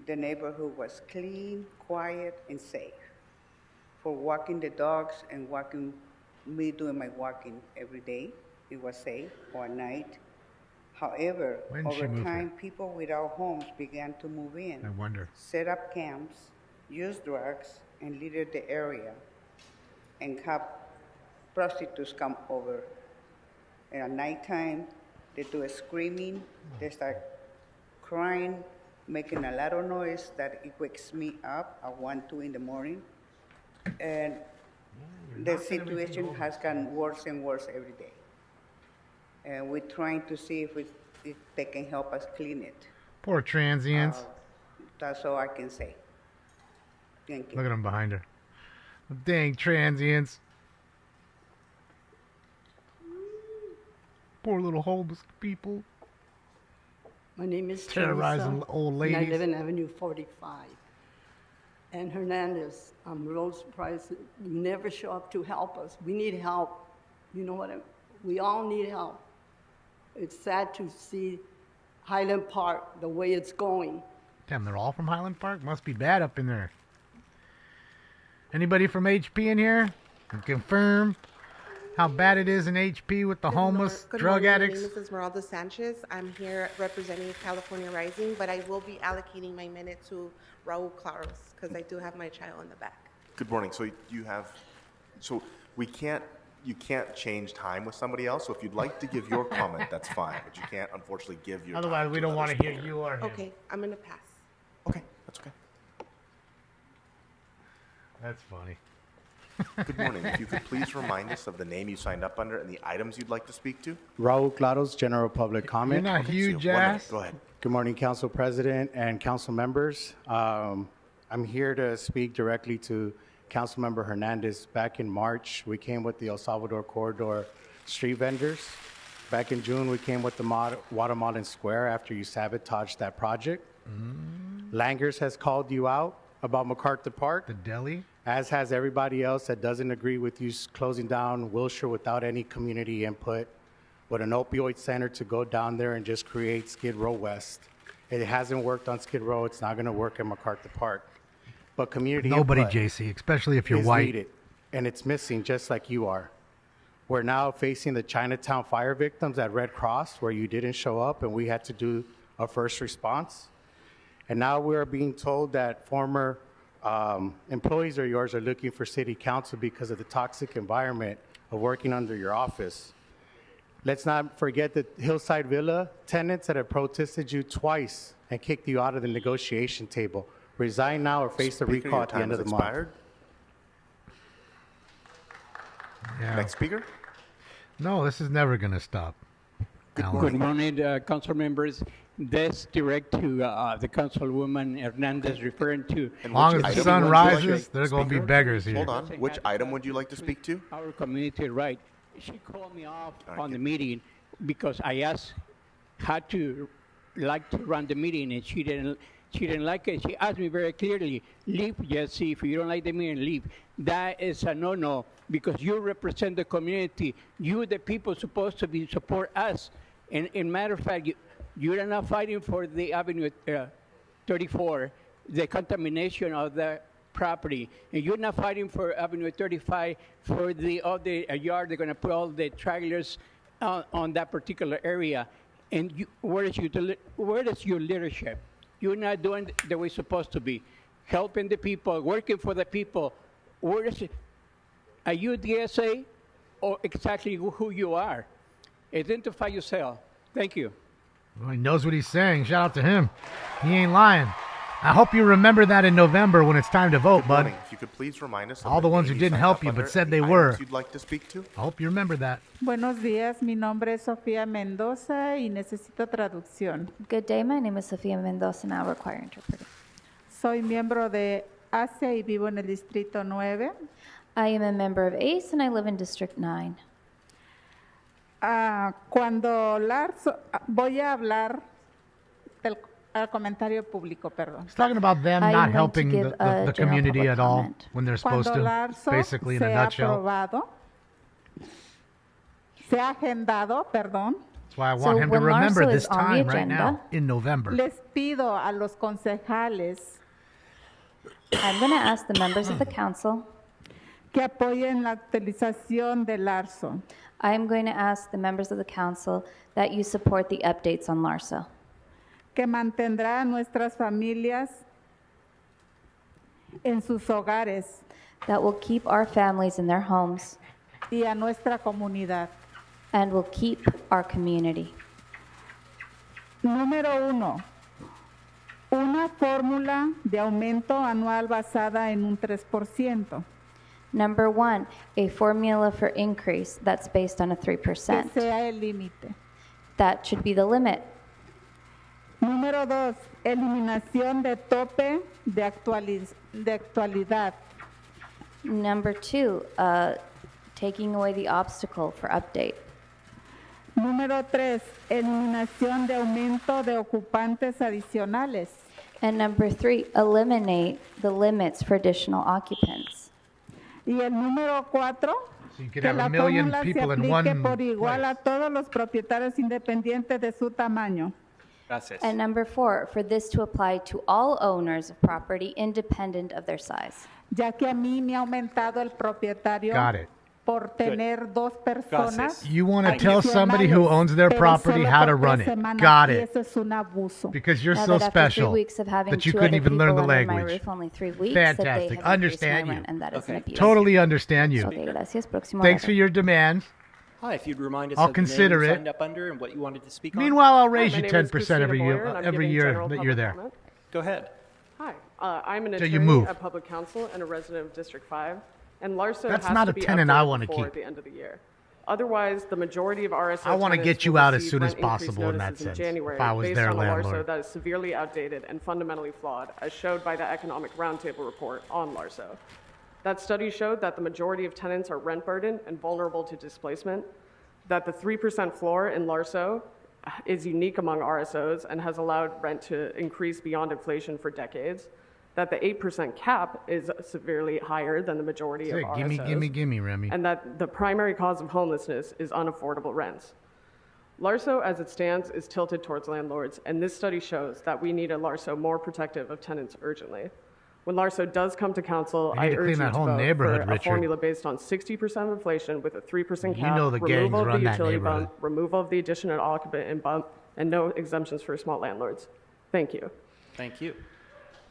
the neighborhood was clean, quiet, and safe. For walking the dogs and me doing my walking every day, it was safe, or at night. However, When did she over move time, people without homes began to move in, I wonder. set up camps, use drugs, and litter the area, and have prostitutes come over. And at nighttime, they do a screaming, they start crying, making a lot of noise that it wakes me up at 1, 2 in the morning. And the situation has gotten worse and worse every day. And we're trying to see if they can help us clean it. Poor transients. That's all I can say. Thank you. Look at them behind her. Dang transients. Poor little homeless people. My name is Terrorizing Teresa, old and I ladies. live in Avenue 45. And Hernandez, I'm real surprised that you never show up to help us. We need help. You know what? We all need help. It's sad to see Highland Park the way it's going. Damn, they're all from Highland Park? Must be bad up in there. Anybody from HP in here? Can confirm how bad it is in HP with the homeless, Good drug morning. addicts? My name is Esmeralda Sanchez. I'm here representing California Rising, but I will be allocating my minute to Raul Claros because I do have my child in the back. Good morning. So you can't change time with somebody else. So if you'd like to give your comment, that's fine. But you can't, unfortunately, give your Otherwise, time we to don't another want to hear speaker. you or him. Okay, I'm going to pass. That's okay. That's funny. Good morning. If you could please remind us of the name you signed up under and the items you'd like to speak to. Raul Claros, General Public Comment. You're not huge, ass. Go ahead. Good morning, Council President and Council members. I'm here to speak directly to Councilmember Hernandez. Back in March, we came with the El Salvador Corridor street vendors. Back in June, we came with the Guatemalan Square after you sabotaged that project. Langers has called you out about MacArthur Park. The deli. As has everybody else that doesn't agree with you closing down Wilshire without any community input, with an opioid center to go down there and just create Skid Row West. It hasn't worked on Skid Row. It's not going to work at MacArthur Park. But community Nobody, input JC, especially if you're is white. needed, and it's missing just like you are. We're now facing the Chinatown fire victims at Red Cross, where you didn't show up and we had to do a first response. And now we're being told that former employees of yours are looking for city council because of the toxic environment of working under your office. Let's not forget the Hillside Villa tenants that have protested you twice and kicked you out of the negotiation table. Resign now or face the Speaker, recall your at the time end of has the month. expired. Yeah. Next speaker. No, this is never going to stop. Good morning, council members. This direct to the councilwoman Hernandez referring to. As long as the sun rises, there's going to be beggars here. Hold on. Which item would you like to speak to? Our community right. She called me off on the meeting because I asked how to like to run the meeting, and she didn't like it. She asked me very clearly, leave, Jesse, if you don't like the meeting, leave. That is a no-no because you represent the community. You, the people, supposed to be support us. And in matter of fact, you're not fighting for the Avenue 34, the contamination of the property. And you're not fighting for Avenue 35 for the other yard. They're going to put all the trailers on that particular area. And where is your leadership? You're not doing the way it's supposed to be. Helping the people, working for the people. Where is it? Are you DSA or exactly who you are? Identify yourself. Thank you. Well, he knows what he's saying. Shout out to him. He ain't lying. I hope you remember that in November when it's time to vote, bud. If you could please remind us. All the ones who didn't help you but said they were. You'd like to speak to? I hope you remember that. Buenos días, mi nombre es Sofía Mendoza y necesito traducción. Good day, my name is Sofia Mendoza and I require interpreting. Soy miembro de ASEA y vivo en el Distrito 9. I am a member of ACE and I live in District 9. Cuando voy a hablar del comentario público, perdón. He's talking about them not helping the community at all when they're supposed to, basically in a nutshell. Se ha agendado, perdón. That's why I want him to remember this time right now, in November. Les pido a los concejales I'm going to ask the members of the council que apoyen la utilización del Larso. I am going to ask the members of the council that you support the updates on LARSO. Que mantendrá a nuestras familias en sus hogares. That will keep our families in their homes. Y a nuestra comunidad. And will keep our community. Número 1. Una fórmula de aumento anual basada en un 3%. Number 1, a formula for increase that's based on a 3%. Que sea el límite. That should be the limit. Número 2, eliminación de tope de actualidad. Number 2, taking away the obstacle for update. Número 3, eliminación de aumento de ocupantes adicionales. And number 3, eliminate the limits for additional occupants. Y el número 4, que la fórmula se aplique por igual a todos los propietarios independientes de su tamaño. Gracias. And number 4, for this to apply to all owners of property independent of their size. Ya que a mí me ha aumentado el propietario por tener 2 personas. You want to tell somebody who owns their property how to run it. Got it. Eso es un abuso. Because you're so special that you couldn't even learn the language. Fantastic. Understand you. Totally understand you. Thanks for your demands. Hi, if you'd remind us I'll of consider the name you it. signed up under and what you wanted to speak on. Meanwhile, I'll raise you 10% every year that you're there. Go ahead. Hi, I'm an Till you attorney move. at Public Counsel and a resident of District 5, and LARSO That's has not to a be tenant updated I wanna before keep. the end of the year. Otherwise, the majority of RSO I wanna tenants get you will out as receive soon as rent increase possible in that notices sense, January if I was based their on a LARSO landlord. that is severely outdated and fundamentally flawed, as showed by the Economic Roundtable report on LARSO. That study showed that the majority of tenants are rent burdened and vulnerable to displacement, that the 3% floor in LARSO is unique among RSOs and has allowed rent to increase beyond inflation for decades, that the 8% cap is severely higher than the majority of RSOs. Gimme, Remy. And that the primary cause of homelessness is unaffordable rents. LARSO, as it stands, is tilted towards landlords, and this study shows that we need a LARSO more protective of tenants urgently. When LARSO does come to council, We I need to urge clean you that to whole vote neighborhood, for a Richard. formula based on 60% inflation with a 3% You cap, know the gangs removal of the run that utility neighborhood. bump, removal of the addition and occupant and bump, and no exemptions for small landlords. Thank you. Thank you.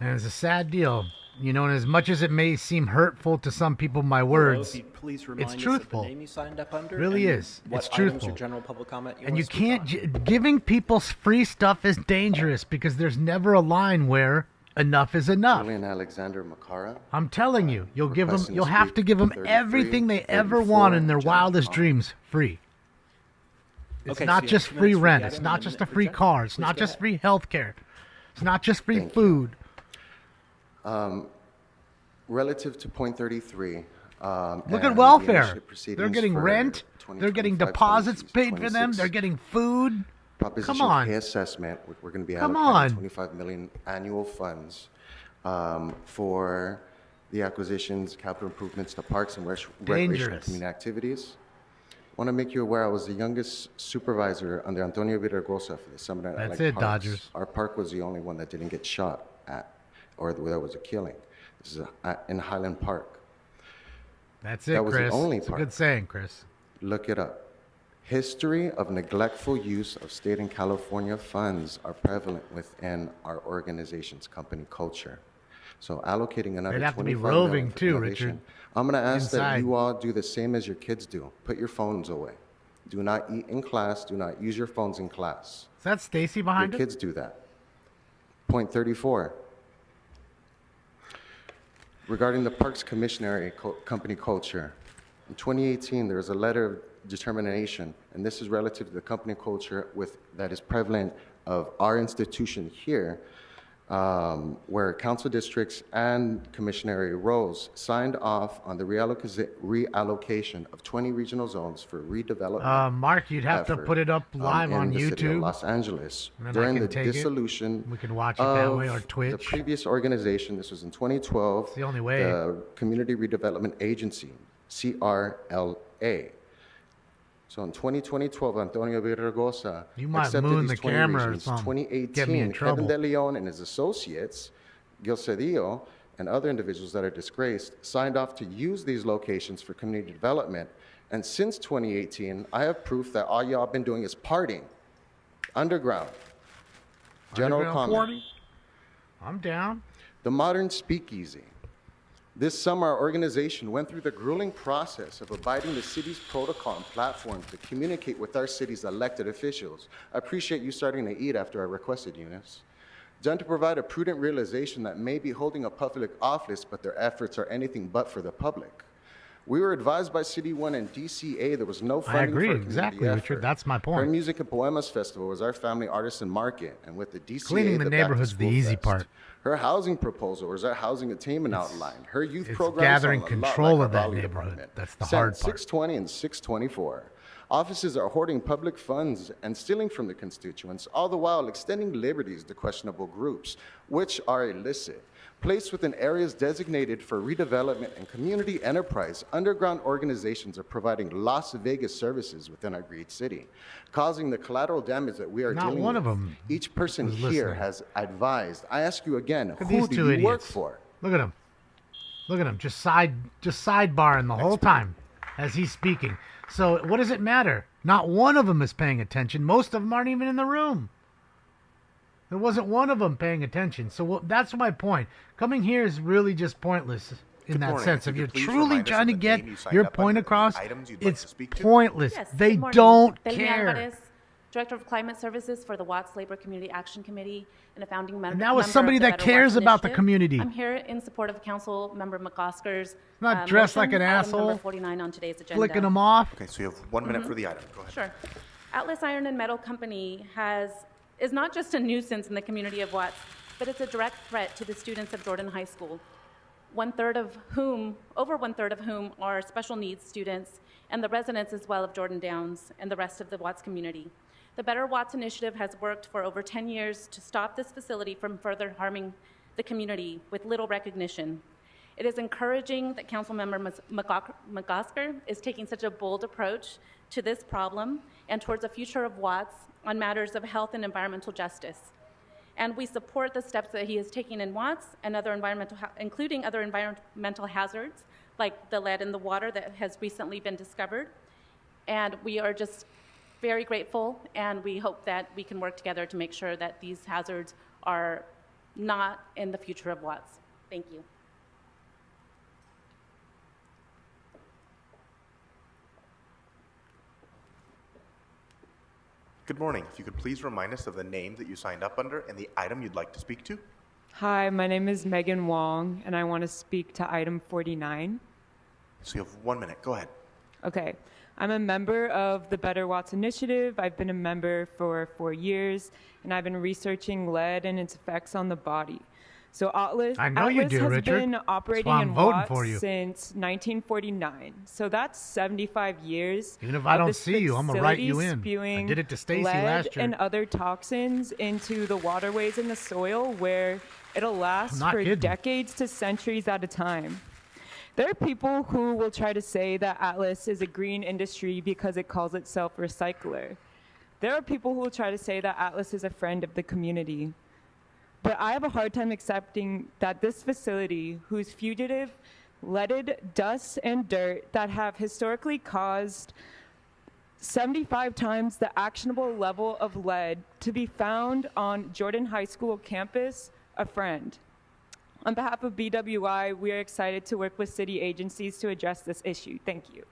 And it's a sad deal. You know, and as much as it may seem hurtful to some people, my Hello, words, if you'd please remind it's us truthful. of the name you signed up under. Really and is. What It's items truthful. or general public comment you And want you to speak on. can't, giving people free stuff is dangerous because there's never a line where enough is enough. Julian Alexander Macara. I'm telling you, you'll requesting to have speak to give them 33, everything they ever 34, want in their general wildest comment. dreams free. It's Okay, not so you just have 2 free minutes for the rent. item It's and not a just a minute for free Jen. car. It's Please not go just ahead. free health care. It's not just free food. Relative to point 33. Look and at the welfare. initiative proceedings They're getting for rent. They're getting 2025, deposits 26, paid for them. They're getting food. Proposition Come on. K assessment, we're going to be Come allocating on. 25 million annual funds for the acquisitions, capital improvements to parks and recreational Dangerous. community activities. I want to make you aware I was the youngest supervisor under Antonio Villaraigosa for the Summer Night That's Light it, Parks. Dodgers. Our park was the only one that didn't get shot at, or where there was a killing. This is in Highland Park. That's it, That was Chris. the only It's a park. good saying, Chris. Look it up. History of neglectful use of state and California funds are prevalent within our organization's company culture. So allocating another They'd have to be 25 million roving for too, innovation. Richard. I'm going to ask that Inside. you all do the same as your kids do. Put your phones away. Do not eat in class. Do not use your phones in class. Is that Stacy behind Your it? kids do that. Point 34. Regarding the Parks Commissionary company culture, in 2018, there was a letter of determination, and this is relative to the company culture that is prevalent of our institution here, where council districts and commissionary roles signed off on the reallocation of 20 regional zones for redevelopment. Mark, you'd have to effort, put it up live in on the city of YouTube. Los Angeles And then I during can the take it. dissolution. We can watch it that way, or of Twitch. The previous organization, this was in 2012. It's the only way. The Community Redevelopment Agency, CRLA. So in 2012, Antonio Villaraigosa You might accepted moon these the 20 camera or regions. something. 2018, Get me in trouble. Kevin De Leon and his associates, Gil Cedillo, and other individuals that are disgraced signed off to use these locations for community development. And since 2018, I have proof that all y'all been doing is partying. Underground. General Underground comment. 40? I'm down. The modern speakeasy. This summer, our organization went through the grueling process of abiding the city's protocol and platform to communicate with our city's elected officials. I appreciate you starting to eat after I requested, Eunice. Done to provide a prudent realization that may be holding a public office, but their efforts are anything but for the public. We were advised by City One and DCA there was no I funding agree, for a community exactly, effort. Richard. That's my Her point. Music and Poemas Festival was our family artisan market, and with the DCA, Cleaning the Back to neighborhood's the School easy Fest. part. Her housing proposal was our housing attainment outline. Her youth It's programs gathering sound a lot control like of that our Raleigh neighborhood. department. That's the Sent hard part. 620 and 624. Offices are hoarding public funds and stealing from the constituents, all the while extending liberties to questionable groups, which are illicit. Placed within areas designated for redevelopment and community enterprise, underground organizations are providing Las Vegas services within our great city, causing the collateral damage that we are Not dealing one with. of them Each person was here listening. has advised. I ask you again, Look at who these do two you work idiots. for? Look at him. Look at him. Just sidebarring the whole time as he's speaking. So what does it matter? Not one of them is paying attention. Most of them aren't even in the room. There wasn't one of them paying attention. So that's my point. Coming here is really just pointless in Good that morning. sense. If If you you're could please truly remind us trying of to the get name you signed your up point under, across, the items you'd like it's to speak to. pointless. Yes, They good morning. don't Delmi care. Alvarez, Director of Climate Services for the Watts Labor Community Action Committee and a founding member. And that was member somebody of the that Better cares Watts about the Initiative. community. I'm here in support of Council Member McOsker's Not dressed like motion, an item asshole, number 49 on today's agenda. flicking them off. Okay, so you have 1 minute for the item. Go ahead. Sure. Atlas Iron and Metal Company is not just a nuisance in the community of Watts, but it's a direct threat to the students of Jordan High School, over one third of whom are special needs students, and the residents as well of Jordan Downs and the rest of the Watts community. The Better Watts initiative has worked for over 10 years to stop this facility from further harming the community with little recognition. It is encouraging that Councilmember McOsker is taking such a bold approach to this problem and towards the future of Watts on matters of health and environmental justice. And we support the steps that he is taking in Watts and other including other environmental hazards, like the lead in the water that has recently been discovered. And we are just very grateful, and we hope that we can work together to make sure that these hazards are not in the future of Watts. Thank you. Good morning. If you could please remind us of the name that you signed up under and the item you'd like to speak to. Hi, my name is Megan Wong, and I want to speak to item 49. So you have 1 minute. Go ahead. Okay. I'm a member of the Better Watts Initiative. I've been a member for 4 years, and I've been researching lead and its effects on the body. So Atlas, I know you do, has Richard. been operating That's why I'm in voting Watts for you. since 1949. So that's 75 years. Even if I of don't this see you, I'm gonna write you facility in. I spewing did it to Stacy lead last year. and other toxins into the waterways and the soil, where it'll last not for kidding. decades to centuries at a time. There are people who will try to say that Atlas is a green industry because it calls itself a recycler. There are people who will try to say that Atlas is a friend of the community. But I have a hard time accepting that this facility, whose fugitive, leaded dust and dirt that have historically caused 75 times the actionable level of lead to be found on Jordan High School campus, a friend. On behalf of BWI, we are excited to work with city agencies to address this issue. Thank you.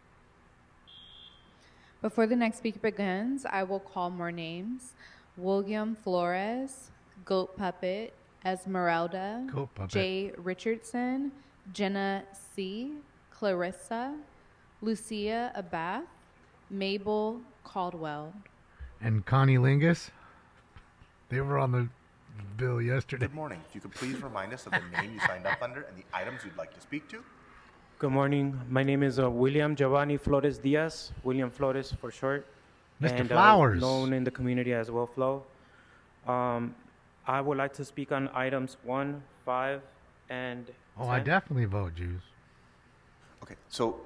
Before the next speaker begins, I will call more names. William Flores, Goat Puppet, Esmeralda, Goat Puppet. Jay Richardson, Jenna C., Clarissa, Lucia Abath, Mabel Caldwell. And Connie Lingus. They were on the bill yesterday. Good morning. If you could please remind us of the name you signed up under and the items you'd like to speak to. Good morning. My name is William Giovanni Flores Diaz, William Flores for short. Mr. And, Flowers. known in the community as well, Flo. I would like to speak on items 1, 5, and 10. Oh, I definitely vote Jews. Okay, so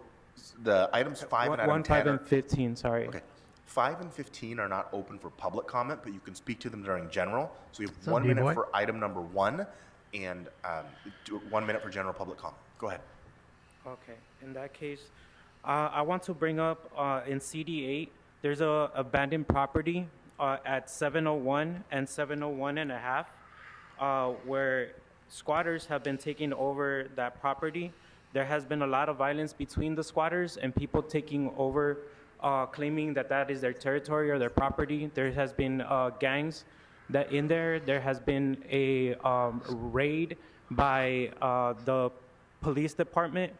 the items 5 and item 1, 10 5, are, and 15, sorry. Okay, 5 and 15 are not open for public comment, but you can speak to them during general. So you have What's up, 1 minute D-boy? for item number 1 and 1 minute for general public comment. Go ahead. Okay, in that case, I want to bring up in CD8, there's a abandoned property at 701 and 701 and a half, where squatters have been taking over that property. There has been a lot of violence between the squatters and people taking over, claiming that that is their territory or their property. There has been gangs that in there. There has been a raid by the police department,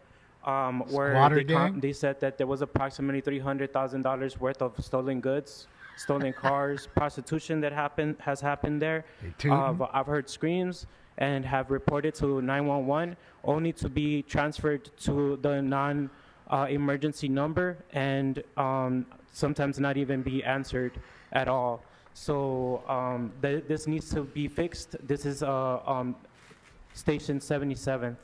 where Squatter gang? they said that there was approximately $300,000 worth of stolen goods, stolen cars, prostitution that has happened there. I've heard screams and have reported to 911, only to be transferred to the non-emergency number and sometimes not even be answered at all. So this needs to be fixed. This is Station 77th.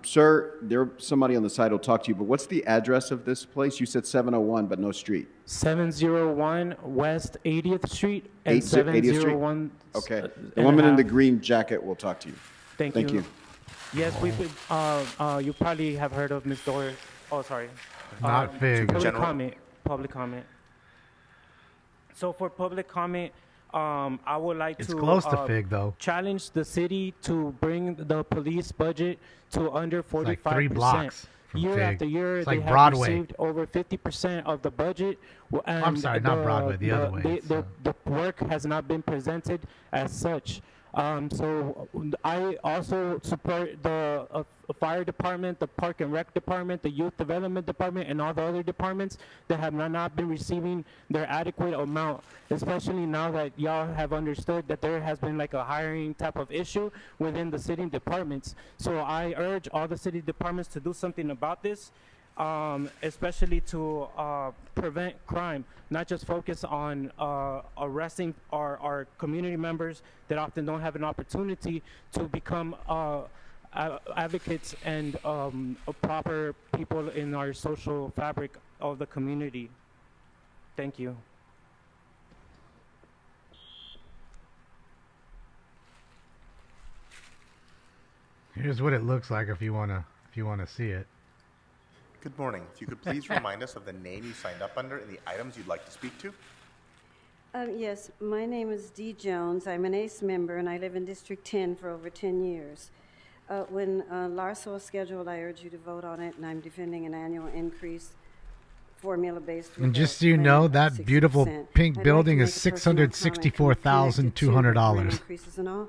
Sir, somebody on the side will talk to you, but what's the address of this place? You said 701, but no street. 701 West 80th Street and 80th Street? 701. Okay. The and woman a in the half. green jacket will talk to you. Thank you. Yes, you probably have heard of Ms. Doris. Oh, sorry. Not Fig. Public comment. So for public comment, I would like It's to close to Fig, though. challenge the city to bring the police budget to under 45%. like 3 blocks from Year Fig. after year, It's they like have Broadway. received over 50% of the budget. And I'm sorry, not Broadway, the other way. The work has not been presented as such. So I also support the fire department, the park and rec department, the youth development department, and all the other departments that have not been receiving their adequate amount, especially now that y'all have understood that there has been like a hiring type of issue within the city departments. So I urge all the city departments to do something about this. Especially to prevent crime, not just focus on arresting our community members that often don't have an opportunity to become advocates and proper people in our social fabric of the community. Thank you. Here's what it looks like if you wanna see it. Good morning. If you could please remind us of the name you signed up under and the items you'd like to speak to. Yes, my name is Dee Jones. I'm an ACE member, and I live in District 10 for over 10 years. When LARSO was scheduled, I urged you to vote on it, and I'm defending an annual increase formula-based. And just so you know, that beautiful pink building is $664,200. Increases and all.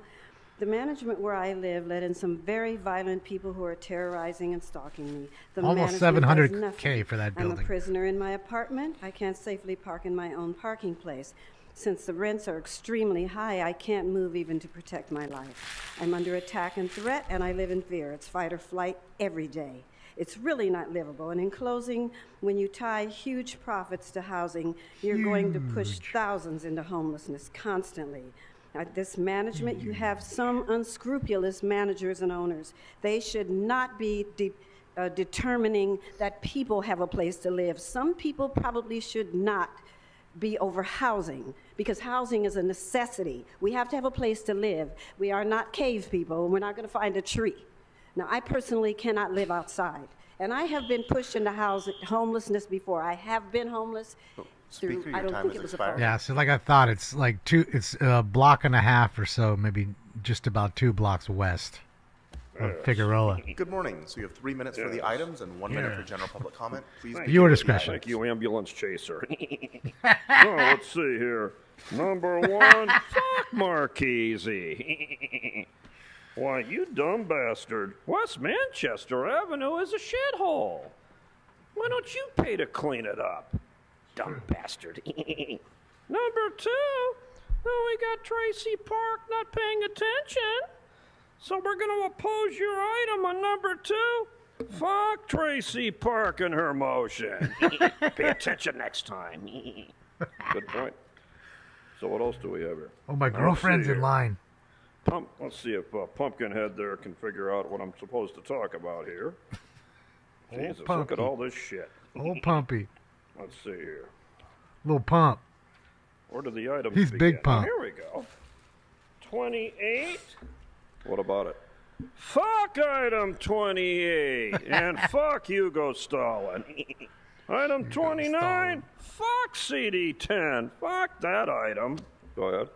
The management where I live let in some very violent people who are terrorizing and stalking me. The Almost management does $700K nothing. for that I'm a building. prisoner in my apartment. I can't safely park in my own parking place. Since the rents are extremely high, I can't move even to protect my life. I'm under attack and threat, and I live in fear. It's fight or flight every day. It's really not livable. And in closing, when you tie huge profits to housing, you're going to push thousands into homelessness constantly. This management, you have some unscrupulous managers and owners. They should not be determining that people have a place to live. Some people probably should not be over housing, because housing is a necessity. We have to have a place to live. We are not cave people, and we're not going to find a tree. Now, I personally cannot live outside, and I have been pushed into homelessness before. I have been homeless. Speaker, I your don't time think has it was expired. Yeah, so like I thought, it's like it's a block and a half or so, maybe just about 2 blocks west of Figueroa. Good morning. So you have 3 minutes for the items and 1 minute for general public comment. Please. Your discretion. Thank you, ambulance chaser. Let's see here. Number 1, fuck Marchese. Why, you dumb bastard. West Manchester Avenue is a shithole. Why don't you pay to clean it up? Dumb bastard. Number 2, we got Tracy Park not paying attention. So we're going to oppose your item on number 2. Fuck Tracy Park and her motion. Pay attention next time. Good point. So what else do we have here? Oh, my girlfriend's in line. Let's see if Pumpkinhead there can figure out what I'm supposed to talk about here. Jesus, look at all this shit. Old Pumpy. Let's see here. Little Pump. Where do the items He's begin? Big Pump. Here we go. 28. What about it? Fuck item 28. And fuck Hugo Stalin. Item 29. Fuck CD10. Fuck that item. Go ahead.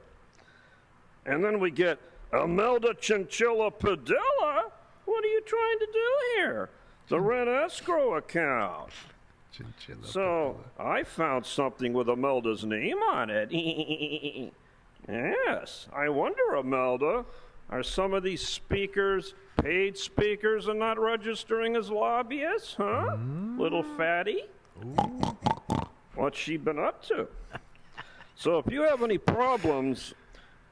And then we get Imelda Chinchilla Padilla. What are you trying to do here? The rent escrow account. So I found something with Imelda's name on it. Yes, I wonder, Imelda, are some of these speakers paid speakers and not registering as lobbyists, huh? Little fatty? What's she been up to? So if you have any problems,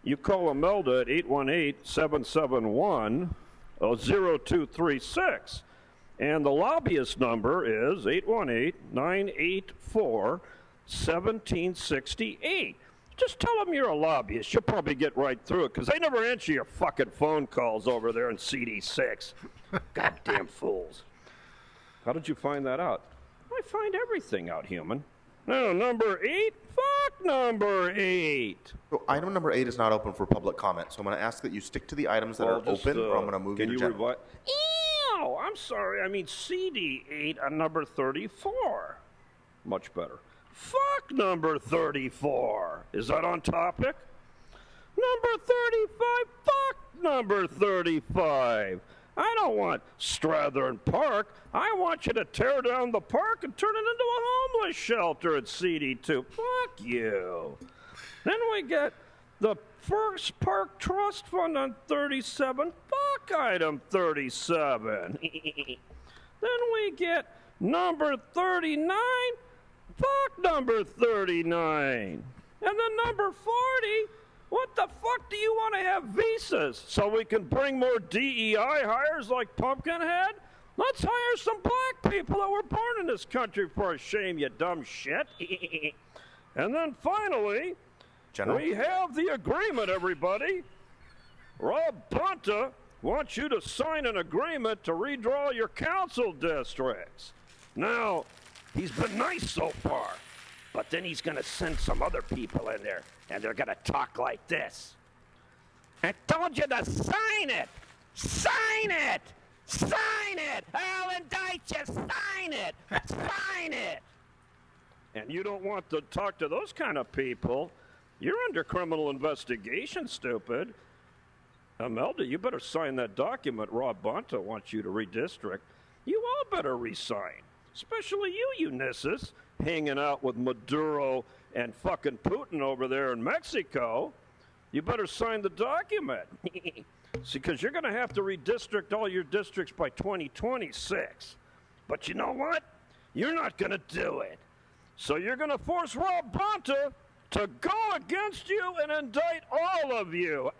you call Imelda at 818-771-0236. And the lobbyist number is 818-984-1768. Just tell them you're a lobbyist. You'll probably get right through it, because they never answer your fucking phone calls over there in CD6. Goddamn fools. How did you find that out? I find everything out, human. Now, number 8? Fuck number 8. So item number 8 is not open for public comment, so I'm going to ask that you stick to the items that are open, or I'm going to move you to general. Oh, I'm sorry. I mean CD8 on number 34. Much better. Fuck number 34. Is that on topic? Number 35. Fuck number 35. I don't want Strathern Park. I want you to tear down the park and turn it into a homeless shelter at CD2. Fuck you. Then we get the First Park Trust Fund on 37. Fuck item 37. Then we get number 39. Fuck number 39. And then number 40. What the fuck do you want to have visas? So we can bring more DEI hires like Pumpkinhead? Let's hire some black people that were born in this country for a shame, you dumb shit. And then finally, we have the agreement, everybody. Rob Ponta wants you to sign an agreement to redraw your council districts. Now, he's been nice so far, but then he's going to send some other people in there, and they're going to talk like this. I told you to sign it. Sign it! Sign it! I'll indict you! Sign it! Sign it! And you don't want to talk to those kind of people. You're under criminal investigation, stupid. Imelda, you better sign that document Rob Bonta wants you to redistrict. You all better resign. Especially you, Eunices, hanging out with Maduro and fucking Putin over there in Mexico. You better sign the document. See, because you're going to have to redistrict all your districts by 2026. But you know what? You're not going to do it. So you're going to force Rob Bonta to go against you and indict all of you.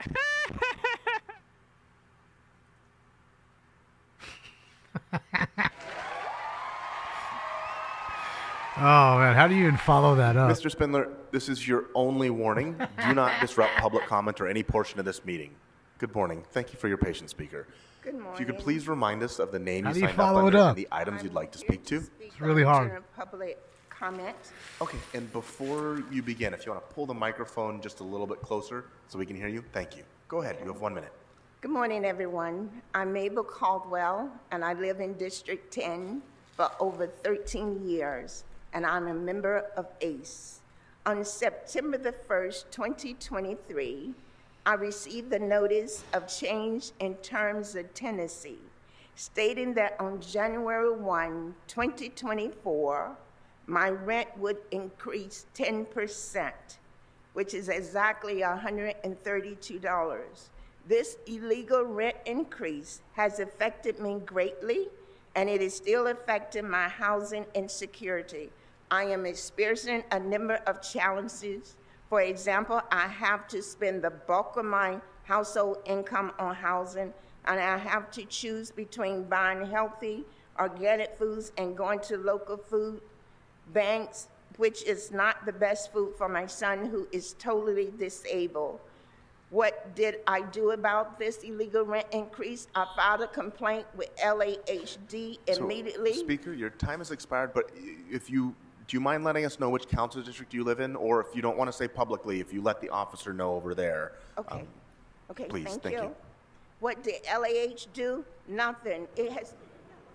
Oh, man, how do you even follow that up? Mr. Spindler, this is your only warning. Do not disrupt public comment or any portion of this meeting. Good morning. Thank you for your patience, Speaker. Good morning. If you could please remind us of the name How you do you signed up follow under it up? and the items you'd like to speak to. It's really hard. General public comment. Okay, and before you begin, if you want to pull the microphone just a little bit closer so we can hear you, thank you. Go ahead, you have 1 minute. Good morning, everyone. I'm Mabel Caldwell, and I live in District 10 for over 13 years, and I'm a member of ACE. On September the 1st, 2023, I received the notice of change in terms of tenancy, stating that on January 1, 2024, my rent would increase 10%, which is exactly $132. This illegal rent increase has affected me greatly, and it is still affecting my housing insecurity. I am experiencing a number of challenges. For example, I have to spend the bulk of my household income on housing, and I have to choose between buying healthy, organic foods and going to local food banks, which is not the best food for my son who is totally disabled. What did I do about this illegal rent increase? I filed a complaint with LAHD immediately. So, Speaker, your time has expired, but do you mind letting us know which council district you live in? Or if you don't want to say publicly, if you let the officer know over there. Okay. Okay, please, thank you. What did LAH do? Nothing. It has.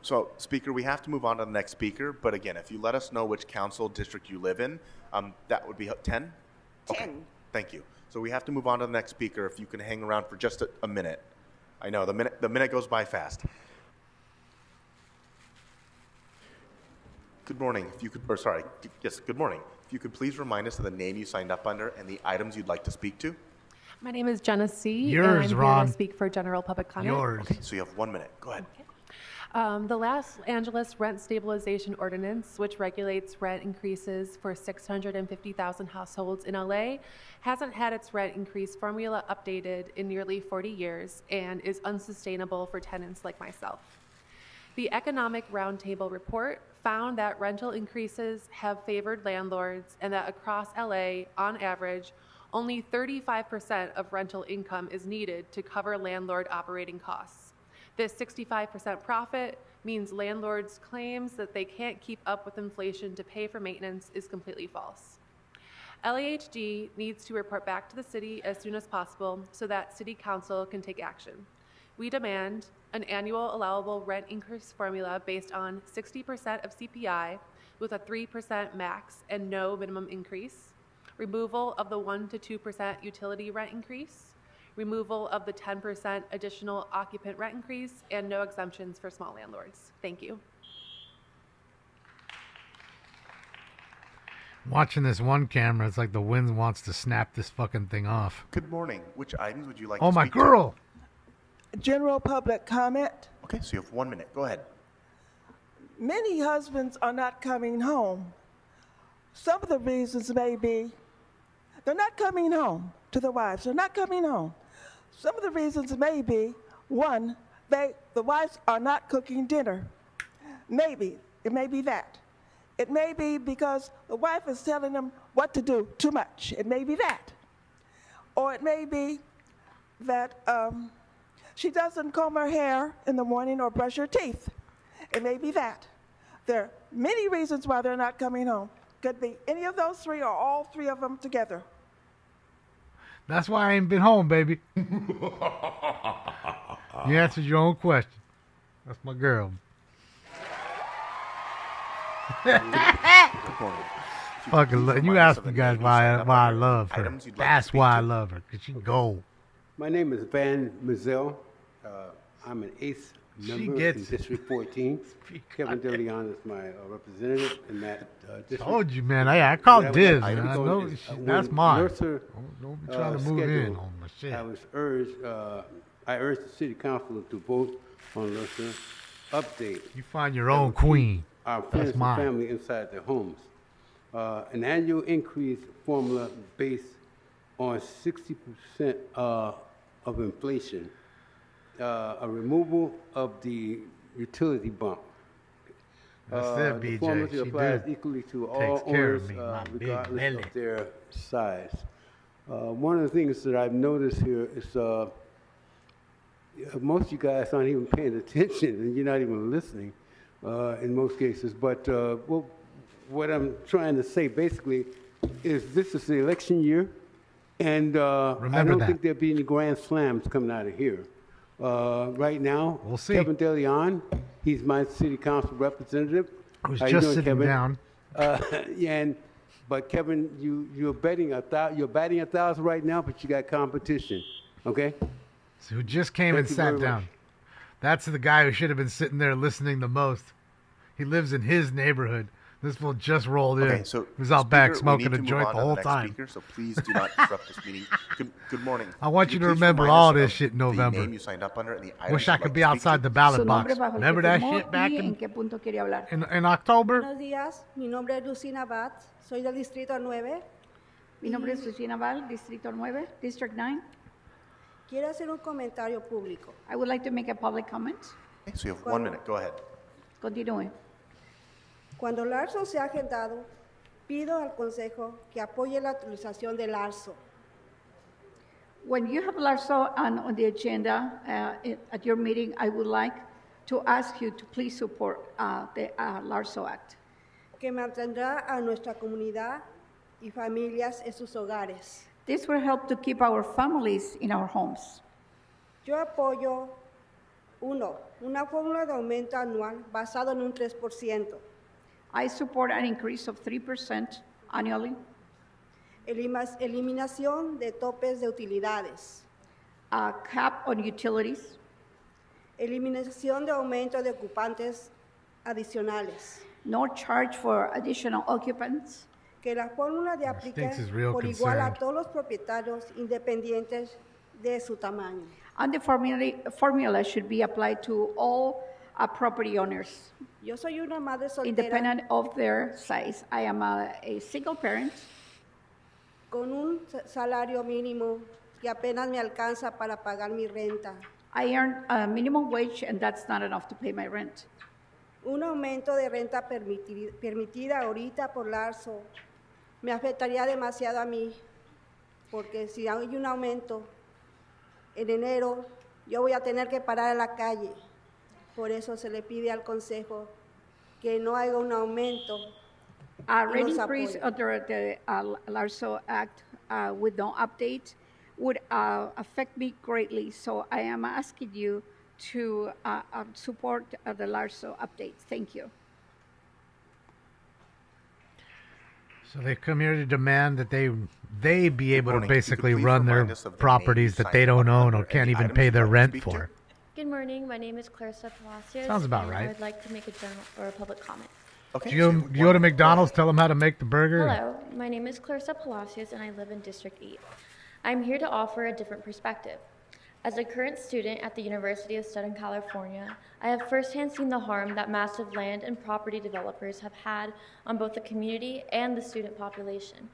So, Speaker, we have to move on to the next speaker. But again, if you let us know which council district you live in, that would be 10? 10. Okay, thank you. So we have to move on to the next speaker. If you can hang around for just a minute. I know, the minute goes by fast. Good morning. If you could, or sorry, yes, good morning. If you could please remind us of the name you signed up under and the items you'd like to speak to. My name is Jenna C. Yours, and I'm Ron. here to speak for general public comment. Yours. Okay, so you have 1 minute. Go ahead. Okay. The Los Angeles Rent Stabilization Ordinance, which regulates rent increases for 650,000 households in LA, hasn't had its rent increase formula updated in nearly 40 years and is unsustainable for tenants like myself. The Economic Roundtable report found that rental increases have favored landlords and that across LA, on average, only 35% of rental income is needed to cover landlord operating costs. This 65% profit means landlords' claims that they can't keep up with inflation to pay for maintenance is completely false. LAHD needs to report back to the city as soon as possible so that City Council can take action. We demand an annual allowable rent increase formula based on 60% of CPI with a 3% max and no minimum increase, removal of the 1 to 2% utility rent increase, removal of the 10% additional occupant rent increase, and no exemptions for small landlords. Thank you. Watching this one camera, it's like the wind wants to snap this fucking thing off. Good morning. Which items would you like Oh, to my speak girl. General public comment. Okay, so you have 1 minute. Go ahead. Many husbands are not coming home. Some of the reasons may be they're not coming home to the wives. They're not coming home. Some of the reasons may be, one, the wives are not cooking dinner. Maybe. It may be that. It may be because the wife is telling them what to do too much. It may be that. Or it may be that she doesn't comb her hair in the morning or brush her teeth. It may be that. There are many reasons why they're not coming home. Could be any of those three or all three of them together. That's why I ain't been home, baby. You answered your own question. That's my girl. Fucking, you asked me guys why I love her. That's why I love her, because she gold. My name is Van Mazel. I'm an eighth member in District 14. Kevin DeLeon is my representative in that district. Told you, man. I called Diz, man. I know When that's mine. Mercer, Don't be trying to move in on my shit. I urged the city council to vote on Mercer update. You find your own queen. Our That's friends and mine. family inside their homes. An annual increase formula based on 60% of inflation. A removal of the utility bump. That's it, The BJ. formula She applies do. equally to all Takes care owners, of me, my big regardless belly. of their size. One of the things that I've noticed here is most of you guys aren't even paying attention, and you're not even listening in most cases. But what I'm trying to say basically is this is the election year, and I don't think there'll be any grand slams coming out of here. Right now, we'll see. Kevin DeLeon, he's my city council representative. Who's How you just doing, sitting Kevin? down. But Kevin, you're batting 1,000 right now, but you got competition. Okay. So who just came Thank and you sat very down. much. That's the guy who should have been sitting there listening the most. He lives in his neighborhood. This fool just rolled in. Okay, so He was out back Speaker, we smoking need a to move joint on the to whole next time. Speaker, so please do not disrupt this meeting. Good morning. I want Could you to please remember remind all us this of shit in the November. name you signed up under and the items Wish I you'd could like be to speak outside to? the ballot Su box. nombre bajo el Remember que that firmó shit back y en in qué punto quiere hablar. in October? Buenos días, mi nombre es Lucina Bat, soy del Distrito 9. Mi nombre es Lucina Val, Distrito 9, District 9. Quiero hacer un comentario público. I would like to make a public comment. Okay, so you have 1 minute. Go ahead. Continúe. Cuando Larso sea agendado, pido al Consejo que apoye la utilización del Larso. When you have LARSO on the agenda at your meeting, I would like to ask you to please support the LARSO Act. Que mantendrá a nuestra comunidad y familias en sus hogares. This will help to keep our families in our homes. Yo apoyo, una fórmula de aumento anual basado en un 3%. I support an increase of 3% annually. Eliminación de topes de utilidades. A cap on utilities. Eliminación de aumento de ocupantes adicionales. No charge for additional occupants. Que la fórmula de aplique Stinks is real por igual a concerned. todos los propietarios independientes de su tamaño. And the formula should be applied to all property owners, Yo soy una madre soltera independent of their size. I am a single parent con un salario mínimo que apenas me alcanza para pagar mi renta. I earn a minimum wage, and that's not enough to pay my rent. Un aumento de renta permitida ahorita por Larso me afectaría demasiado a mí, porque si hay un aumento en enero, yo voy a tener que parar en la calle. Por eso se le pide al Consejo que no haya un aumento. Rate los increase apoyo. under the LARSO Act with no update would affect me greatly. So I am asking you to support the LARSO update. Thank you. So they come here to demand that they be able to morning. If you could basically please run their remind us of the properties name you that they signed don't up own under or and can't the even items pay you'd their like to rent speak to. for. Good morning. My name is Clarissa Palacios. Sounds about and right. I would like to make a general or a public comment. Okay. Do you go to McDonald's, tell them how to make the burger? Hello, my name is Clarissa Palacios and I live in District 8. I'm here to offer a different perspective. As a current student at the University of Southern California, I have firsthand seen the harm that massive land and property developers have had on both the community and the student population.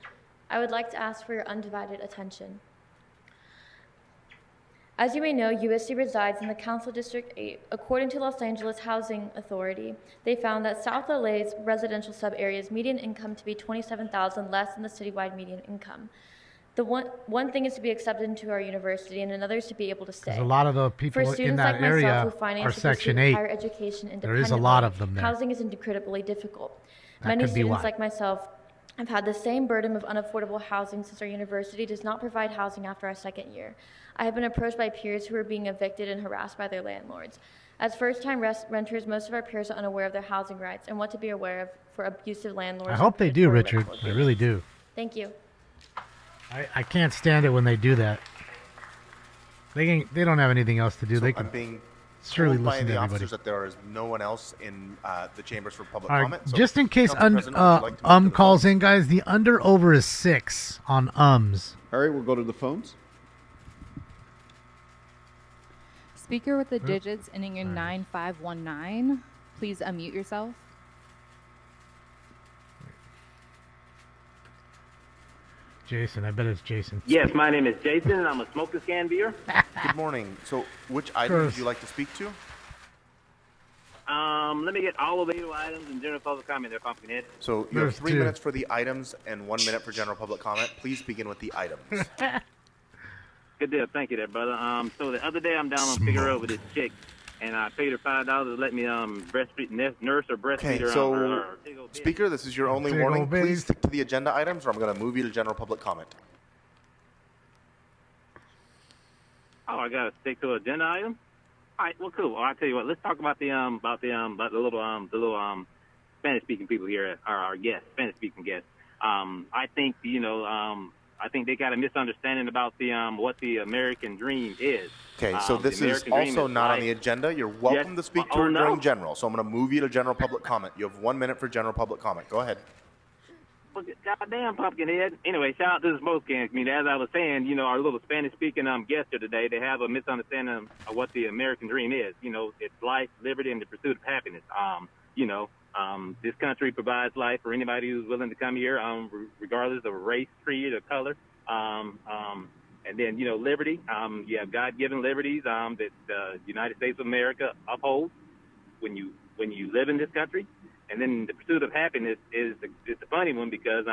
I would like to ask for your undivided attention. As you may know, USC resides in the Council District 8. According to Los Angeles Housing Authority, they found that South LA's residential sub-areas median income to be $27,000 less than the citywide median income. The one thing is to be accepted into our university, and another is to be able to stay. Because a lot of the For people in students that like myself area who finance are to Section pursue 8. higher education There is a lot of them there. Housing is incredibly difficult. That Many could be students why. like myself I've had the same burden of unaffordable housing since our university does not provide housing after our second year. I have been approached by peers who are being evicted and harassed by their landlords. As first-time renters, most of our peers are unaware of their housing rights and what to be aware of for abusive landlords. I hope they do, Richard. I really do. Thank you. I can't stand it when they do that. They don't have anything else to do. So they I'm can being surely told by listen the to officers everybody. that there is no one else in the chambers for public All right, comment. So, just in case Council President, would you like to move to the calls in, guys, the under/over is 6 on ums. All right, we'll go to the phones. Speaker with the digits ending in 9519, please unmute yourself. Jason, I bet it's Jason. Yes, my name is Jason, and I'm a smoke and scan viewer. Good morning. So, which item would you like to speak to? Let me get all available items and general public comment there, Pumpkinhead. So you have 3 minutes for the items and 1 minute for general public comment. Please begin with the items. Good deal. Thank you there, brother. So the other day I'm down on Figueroa with this chick, and I paid her $5 to let me breastfeed, nurse or breastfeed Okay, her. so, Speaker, this is your only Big warning. old Please stick to the agenda items, or I'm going to move you to general public comment. Oh, I gotta stick to agenda item. All right, well, cool. Well, I'll tell you what. Let's talk about the little Spanish speaking people here, our guests, Spanish speaking guests. I think I think they got a misunderstanding about what the American dream is. Okay, so this is also not on the agenda. You're welcome to speak to her during general. So I'm going to move you to general public comment. You have 1 minute for general public comment. Go ahead. Well, goddamn, Pumpkinhead. Anyway, shout out to the smoke can community. As I was saying, our little Spanish-speaking guests here today, they have a misunderstanding of what the American dream is. It's life, liberty, and the pursuit of happiness. This country provides life for anybody who's willing to come here, regardless of race, creed, or color. And then, liberty. You have God-given liberties that the United States of America upholds when you live in this country. And then the pursuit of happiness is the funny one because,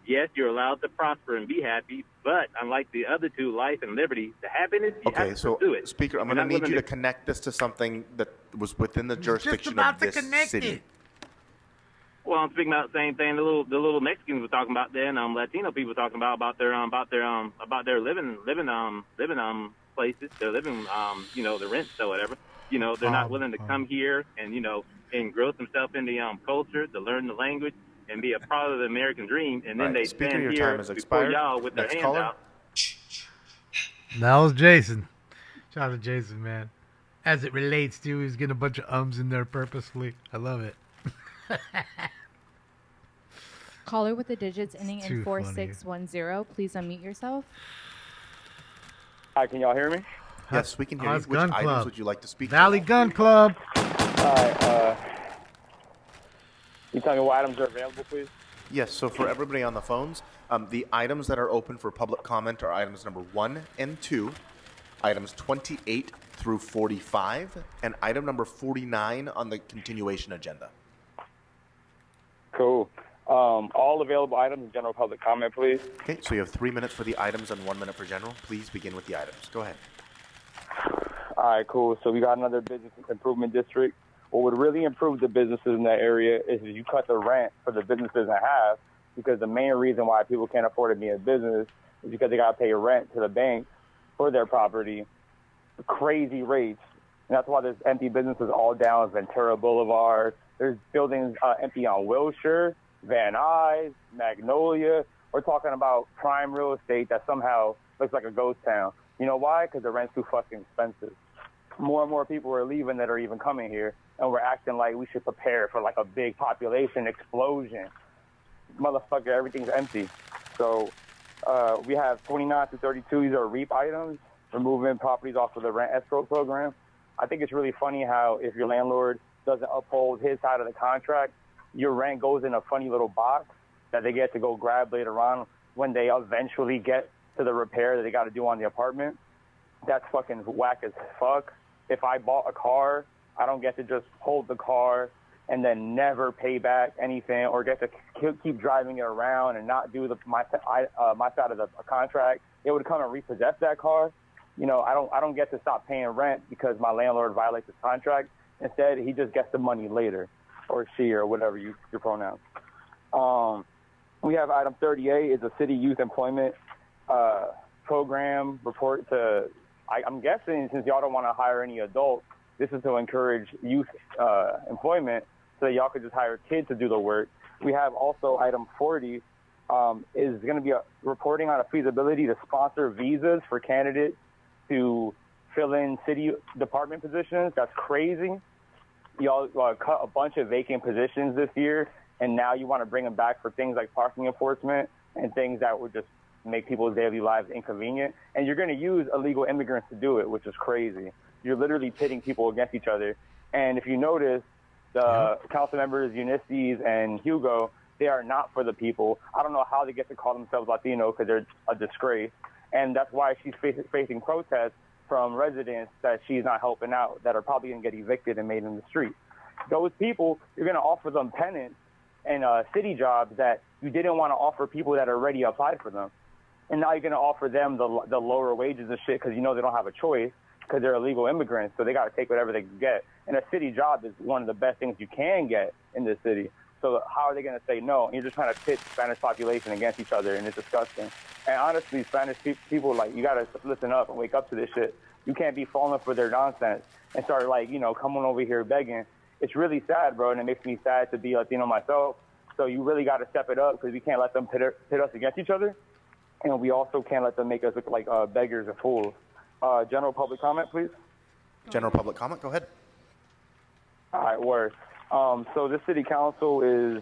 yes, you're allowed to prosper and be happy, but unlike the other two, life and liberty, the happiness, you have to pursue it. Speaker, I'm going to need you to connect this to something that was within the jurisdiction of this city. Well, I'm speaking about the same thing the little Mexicans were talking about there, and Latino people were talking about their living places, their living the rents or whatever. They're not willing to come here and engross themselves in the culture, to learn the language, and be a part of the American dream. And then they stand here before y'all with their hands out. That was Jason. Shout out to Jason, man. As it relates to, he's getting a bunch of ums in there purposefully. I love it. Caller with the digits ending in too funny. 4610, please unmute yourself. Hi, can y'all hear me? Yes, we can hear you. Oz Which Gun items Club. would you like to speak Valley to? Gun Club. All right, you tell me what items are available, please? Yes, so for everybody on the phones, the items that are open for public comment are items number 1 and 2, items 28 through 45, and item number 49 on the continuation agenda. Cool. All available items in general public comment, please. Okay, so you have 3 minutes for the items and 1 minute for general. Please begin with the items. Go ahead. All right, cool. So we got another business improvement district. What would really improve the businesses in that area is if you cut the rent for the businesses in half, because the main reason why people can't afford to be in business is because they got to pay rent to the bank for their property, crazy rates. And that's why there's empty businesses all down Ventura Boulevard. There's buildings empty on Wilshire, Van Nuys, Magnolia. We're talking about prime real estate that somehow looks like a ghost town. You know why? Because the rent's too fucking expensive. More and more people are leaving that are even coming here, and we're acting like we should prepare for like a big population explosion. Motherfucker, everything's empty. So we have 29 to 32. These are REAP items, removing properties off of the rent escrow program. I think it's really funny how if your landlord doesn't uphold his side of the contract, your rent goes in a funny little box that they get to go grab later on when they eventually get to the repair that they got to do on the apartment. That's fucking whack as fuck. If I bought a car, I don't get to just hold the car and then never pay back anything, or get to keep driving it around and not do my side of the contract. It would come and repossess that car. I don't get to stop paying rent because my landlord violates his contract. Instead, he just gets the money later, or she, or whatever your pronouns. We have item 38 is a city youth employment program report to, I'm guessing since y'all don't want to hire any adults, this is to encourage youth employment so that y'all could just hire kids to do the work. We have also item 40 is going to be reporting on a feasibility to sponsor visas for candidates to fill in city department positions. That's crazy. Y'all cut a bunch of vacant positions this year, and now you want to bring them back for things like parking enforcement and things that would just make people's daily lives inconvenient. And you're going to use illegal immigrants to do it, which is crazy. You're literally pitting people against each other. And if you notice, the council members, Ulysses and Hugo, they are not for the people. I don't know how they get to call themselves Latino because they're a disgrace. And that's why she's facing protests from residents that she's not helping out, that are probably going to get evicted and made in the street. Those people, you're going to offer them tenants and city jobs that you didn't want to offer people that already applied for them. And now you're going to offer them the lower wages and shit because you know they don't have a choice because they're illegal immigrants, so they got to take whatever they can get. And a city job is one of the best things you can get in this city. So how are they going to say no? And you're just trying to pit Spanish population against each other, and it's disgusting. And honestly, Spanish people, like, you got to listen up and wake up to this shit. You can't be falling for their nonsense and start, like, you know, coming over here begging. It's really sad, bro, and it makes me sad to be Latino myself. So you really got to step it up because we can't let them pit us against each other. And we also can't let them make us look like beggars and fools. General public comment, please. General public comment, go ahead. All right, word. So this city council is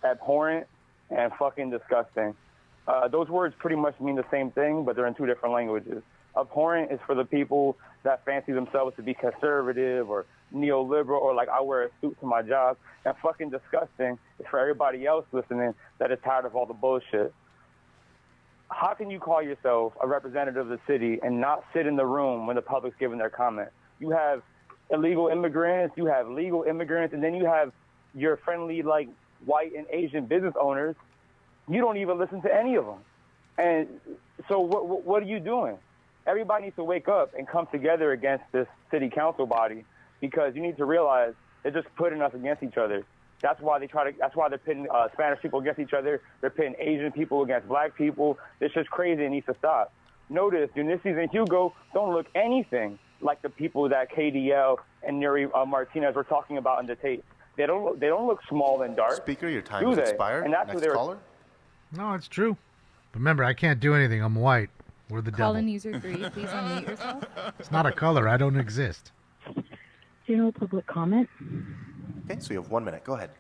abhorrent and fucking disgusting. Those words pretty much mean the same thing, but they're in two different languages. Abhorrent is for the people that fancy themselves to be conservative or neoliberal or like I wear a suit to my job. And fucking disgusting is for everybody else listening that is tired of all the bullshit. How can you call yourself a representative of the city and not sit in the room when the public's giving their comment? You have illegal immigrants, you have legal immigrants, and then you have your friendly, like, white and Asian business owners. You don't even listen to any of them. And so what are you doing? Everybody needs to wake up and come together against this city council body because you need to realize they're just putting us against each other. That's why they're pitting Spanish people against each other. They're pitting Asian people against black people. It's just crazy. It needs to stop. Notice Ulysses and Hugo don't look anything like the people that KDL and Nuri Martinez were talking about in the tape. They don't look small and dark. Speaker, your time has expired. And that's Next caller. No, it's true. But remember, I can't do anything. I'm white. We're the devil. Call-in user 3, please unmute yourself. It's not a color. I don't exist. General public comment. Okay, so you have 1 minute. Go ahead.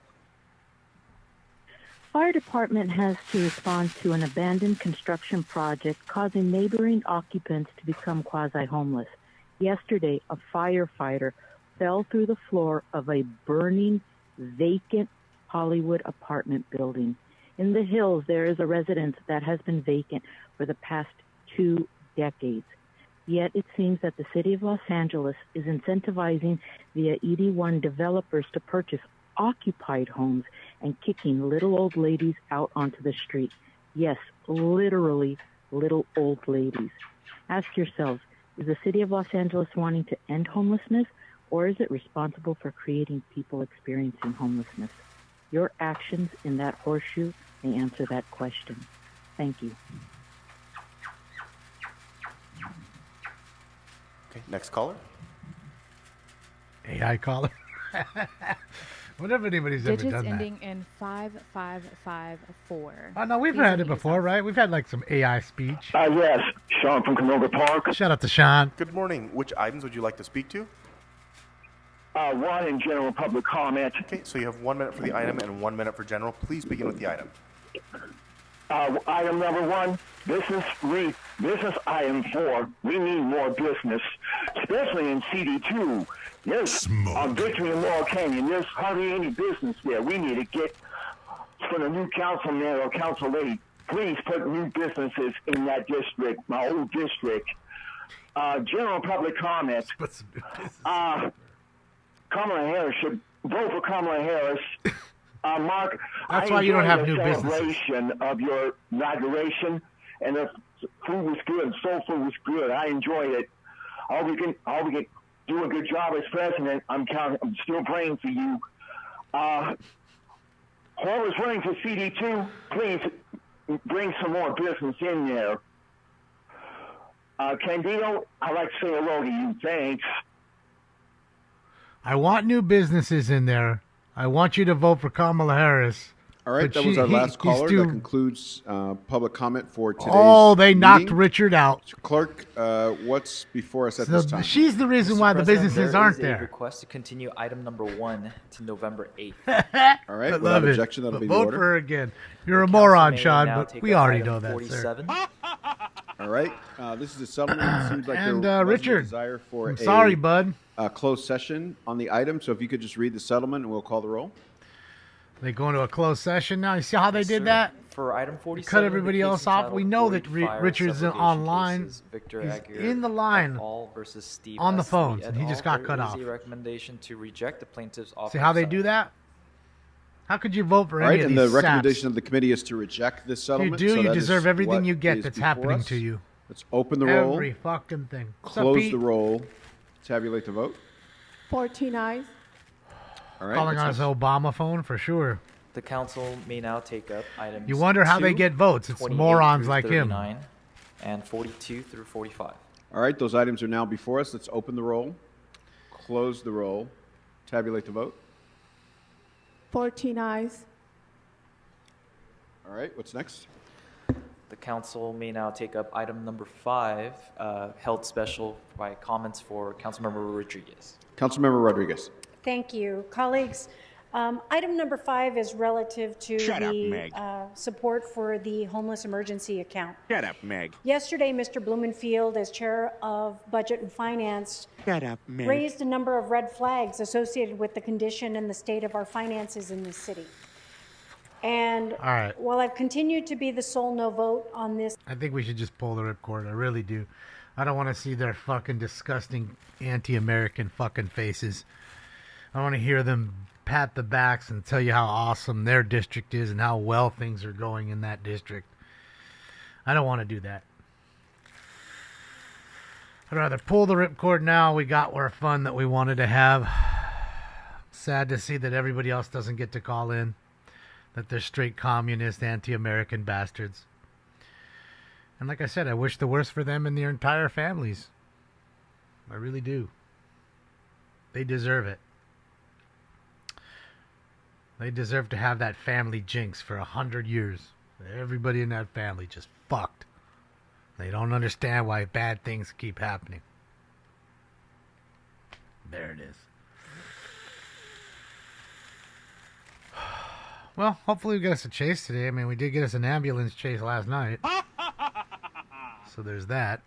Fire department has to respond to an abandoned construction project causing neighboring occupants to become quasi-homeless. Yesterday, a firefighter fell through the floor of a burning, vacant Hollywood apartment building. In the hills, there is a residence that has been vacant for the past 2 decades. Yet it seems that the city of Los Angeles is incentivizing via ED1 developers to purchase occupied homes and kicking little old ladies out onto the street. Yes, literally little old ladies. Ask yourselves, is the city of Los Angeles wanting to end homelessness, or is it responsible for creating people experiencing homelessness? Your actions in that horseshoe may answer that question. Thank you. Okay, next caller. AI caller. Whenever anybody's Digits ever done that. ending in 5554. Oh, no, we've Please had it unmute before, right? We've had like some AI speech. Yes, Sean from Canoga Park. Shout out to Sean. Good morning. Which items would you like to speak to? One in general public comment. Okay, so you have 1 minute for the item and 1 minute for general. Please begin with the item. Item number one, business item 4. We need more business, especially in CD2. There's Victory in Laurel Canyon. There's hardly any business there. We need to get for the new councilman or council lady. Please put new businesses in that district, my old district. General public comment. Kamala Harris should vote for Kamala Harris. Mark, That's I why you don't have enjoyed new the businesses. celebration of your inauguration, and the food was good. Soul food was good. I enjoyed it. All we can do a good job as president. I'm still praying for you. Whoever's running for CD2, please bring some more business in there. Candido, I'd like to say hello to you. Thanks. I want new businesses in there. I want you to vote for Kamala Harris. All right, that was our last caller. That concludes public comment for today's they knocked meeting. Richard out. Clerk, what's before us at this time? She's the reason why the businesses aren't there is a there. request to continue item number 1 to November 8th. All right, I without love objection, it. that'll be Vote the order. for her again. You're a moron, may Sean, now but take we up already item know that, 47. sir. All right, this is a settlement. It seems like And, there was Richard, a desire for I'm sorry, bud. Closed session on the item. So if you could just read the settlement, and we'll call the roll. They go into a closed session now. You see how they did that? For item 47, Cut everybody the case else off. entitled We know that 40 fire Richard's subrogation online. cases, Victor He's Aguirre in the et line al. Versus Steve on the Esley phones, et and he al. just got There cut is off. a recommendation to reject the plaintiff's offer. See how of they do that? How could you vote for All right, any of and these the recommendation saps? of the committee is to reject this settlement. You do. so You that deserve is everything what you get is that's before happening us. to you. Let's open the roll. Every fucking thing. What's up, Close Pete? the roll. Tabulate the vote. 14 eyes. All right. Calling on what's his next? Obama phone for sure. The council may now take up items. You wonder how they 2, get votes. It's 28 morons through like him. 39, and 42 through 45. All right, those items are now before us. Let's open the roll. Close the roll. Tabulate the vote. 14 eyes. All right, what's next? The council may now take up item number 5, held special by comments for Councilmember Rodriguez. Councilmember Rodriguez. Thank you. Colleagues, item number 5 is relative to support for the homeless emergency account. Shut up, Meg. Yesterday, Mr. Blumenfield, as chair of Budget and Finance, Shut up, Meg. raised a number of red flags associated with the condition and the state of our finances in this city. And All right. while I've continued to be the sole no vote on this, I think we should just pull the ripcord. I really do. I don't want to see their fucking disgusting anti-American fucking faces. I want to hear them pat the backs and tell you how awesome their district is and how well things are going in that district. I don't want to do that. I'd rather pull the ripcord now. We got our fun that we wanted to have. Sad to see that everybody else doesn't get to call in. That they're straight communist, anti-American bastards. And like I said, I wish the worst for them and their entire families. I really do. They deserve it. They deserve to have that family jinx for 100 years. Everybody in that family just fucked. They don't understand why bad things keep happening. There it is. Well, hopefully we get us a chase today. I mean, we did get us an ambulance chase last night. So there's that.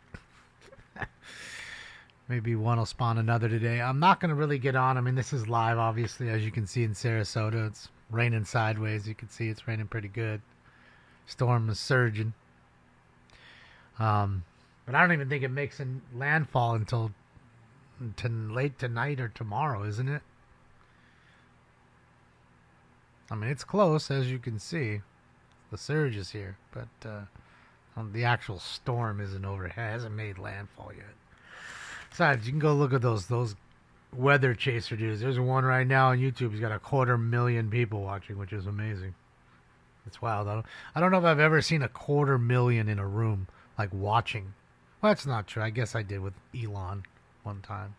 Maybe one will spawn another today. I'm not going to really get on. I mean, this is live, obviously, as you can see in Sarasota. It's raining sideways. You can see it's raining pretty good. Storm is surging. But I don't even think it makes a landfall until late tonight or tomorrow, isn't it? I mean, it's close, as you can see. The surge is here, but the actual storm isn't overhead. It hasn't made landfall yet. Besides, you can go look at those weather chaser dudes. There's one right now on YouTube. He's got 250,000 people watching, which is amazing. It's wild. I don't know if I've ever seen 250,000 in a room, like watching. Well, that's not true. I guess I did with Elon one time.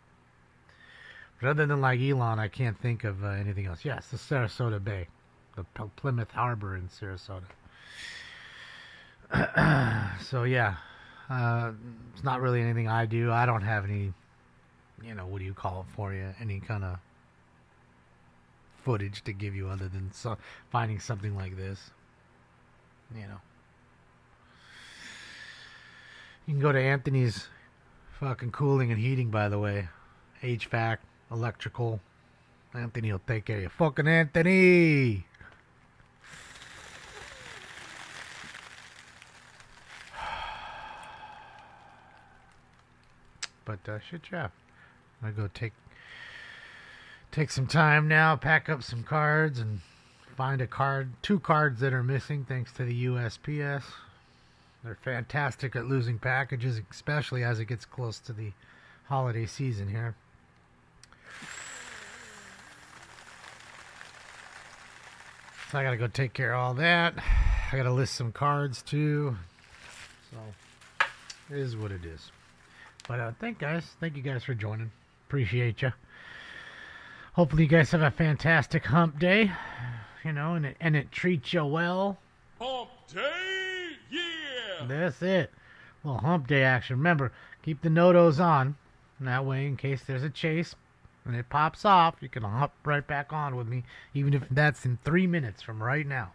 But other than like Elon, I can't think of anything else. Yes, the Sarasota Bay. The Plymouth Harbor in Sarasota. So, yeah. It's not really anything I do. I don't have any, what do you call it for you? Any kind of footage to give you other than finding something like this. You can go to Anthony's fucking cooling and heating, by the way. HVAC, electrical. Anthony will take care of you. Fucking Anthony! But shit, Jeff. I'm gonna go take some time now, pack up some cards, and find two cards that are missing thanks to the USPS. They're fantastic at losing packages, especially as it gets close to the holiday season here. So I gotta go take care of all that. I got to list some cards too. So it is what it is. But thank you guys for joining. Appreciate you. Hopefully you guys have a fantastic hump day, you know, and it treats you well. Hump day, yeah! That's it. Well, hump day action. Remember, keep the no-dos on. And that way, in case there's a chase and it pops off, you can hop right back on with me, even if that's in 3 minutes from right now.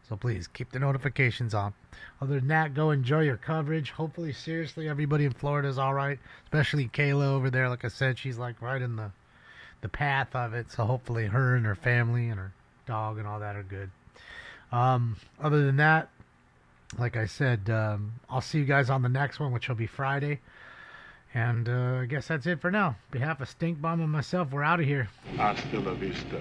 So please, keep the notifications on. Other than that, go enjoy your coverage. Hopefully, seriously, everybody in Florida is all right. Especially Kayla over there. Like I said, she's like right in the path of it. So hopefully her and her family and her dog and all that are good. Other than that, like I said, I'll see you guys on the next one, which will be Friday. And I guess that's it for now. On behalf of Stink Bomb and myself, we're out of here. Hasta la vista.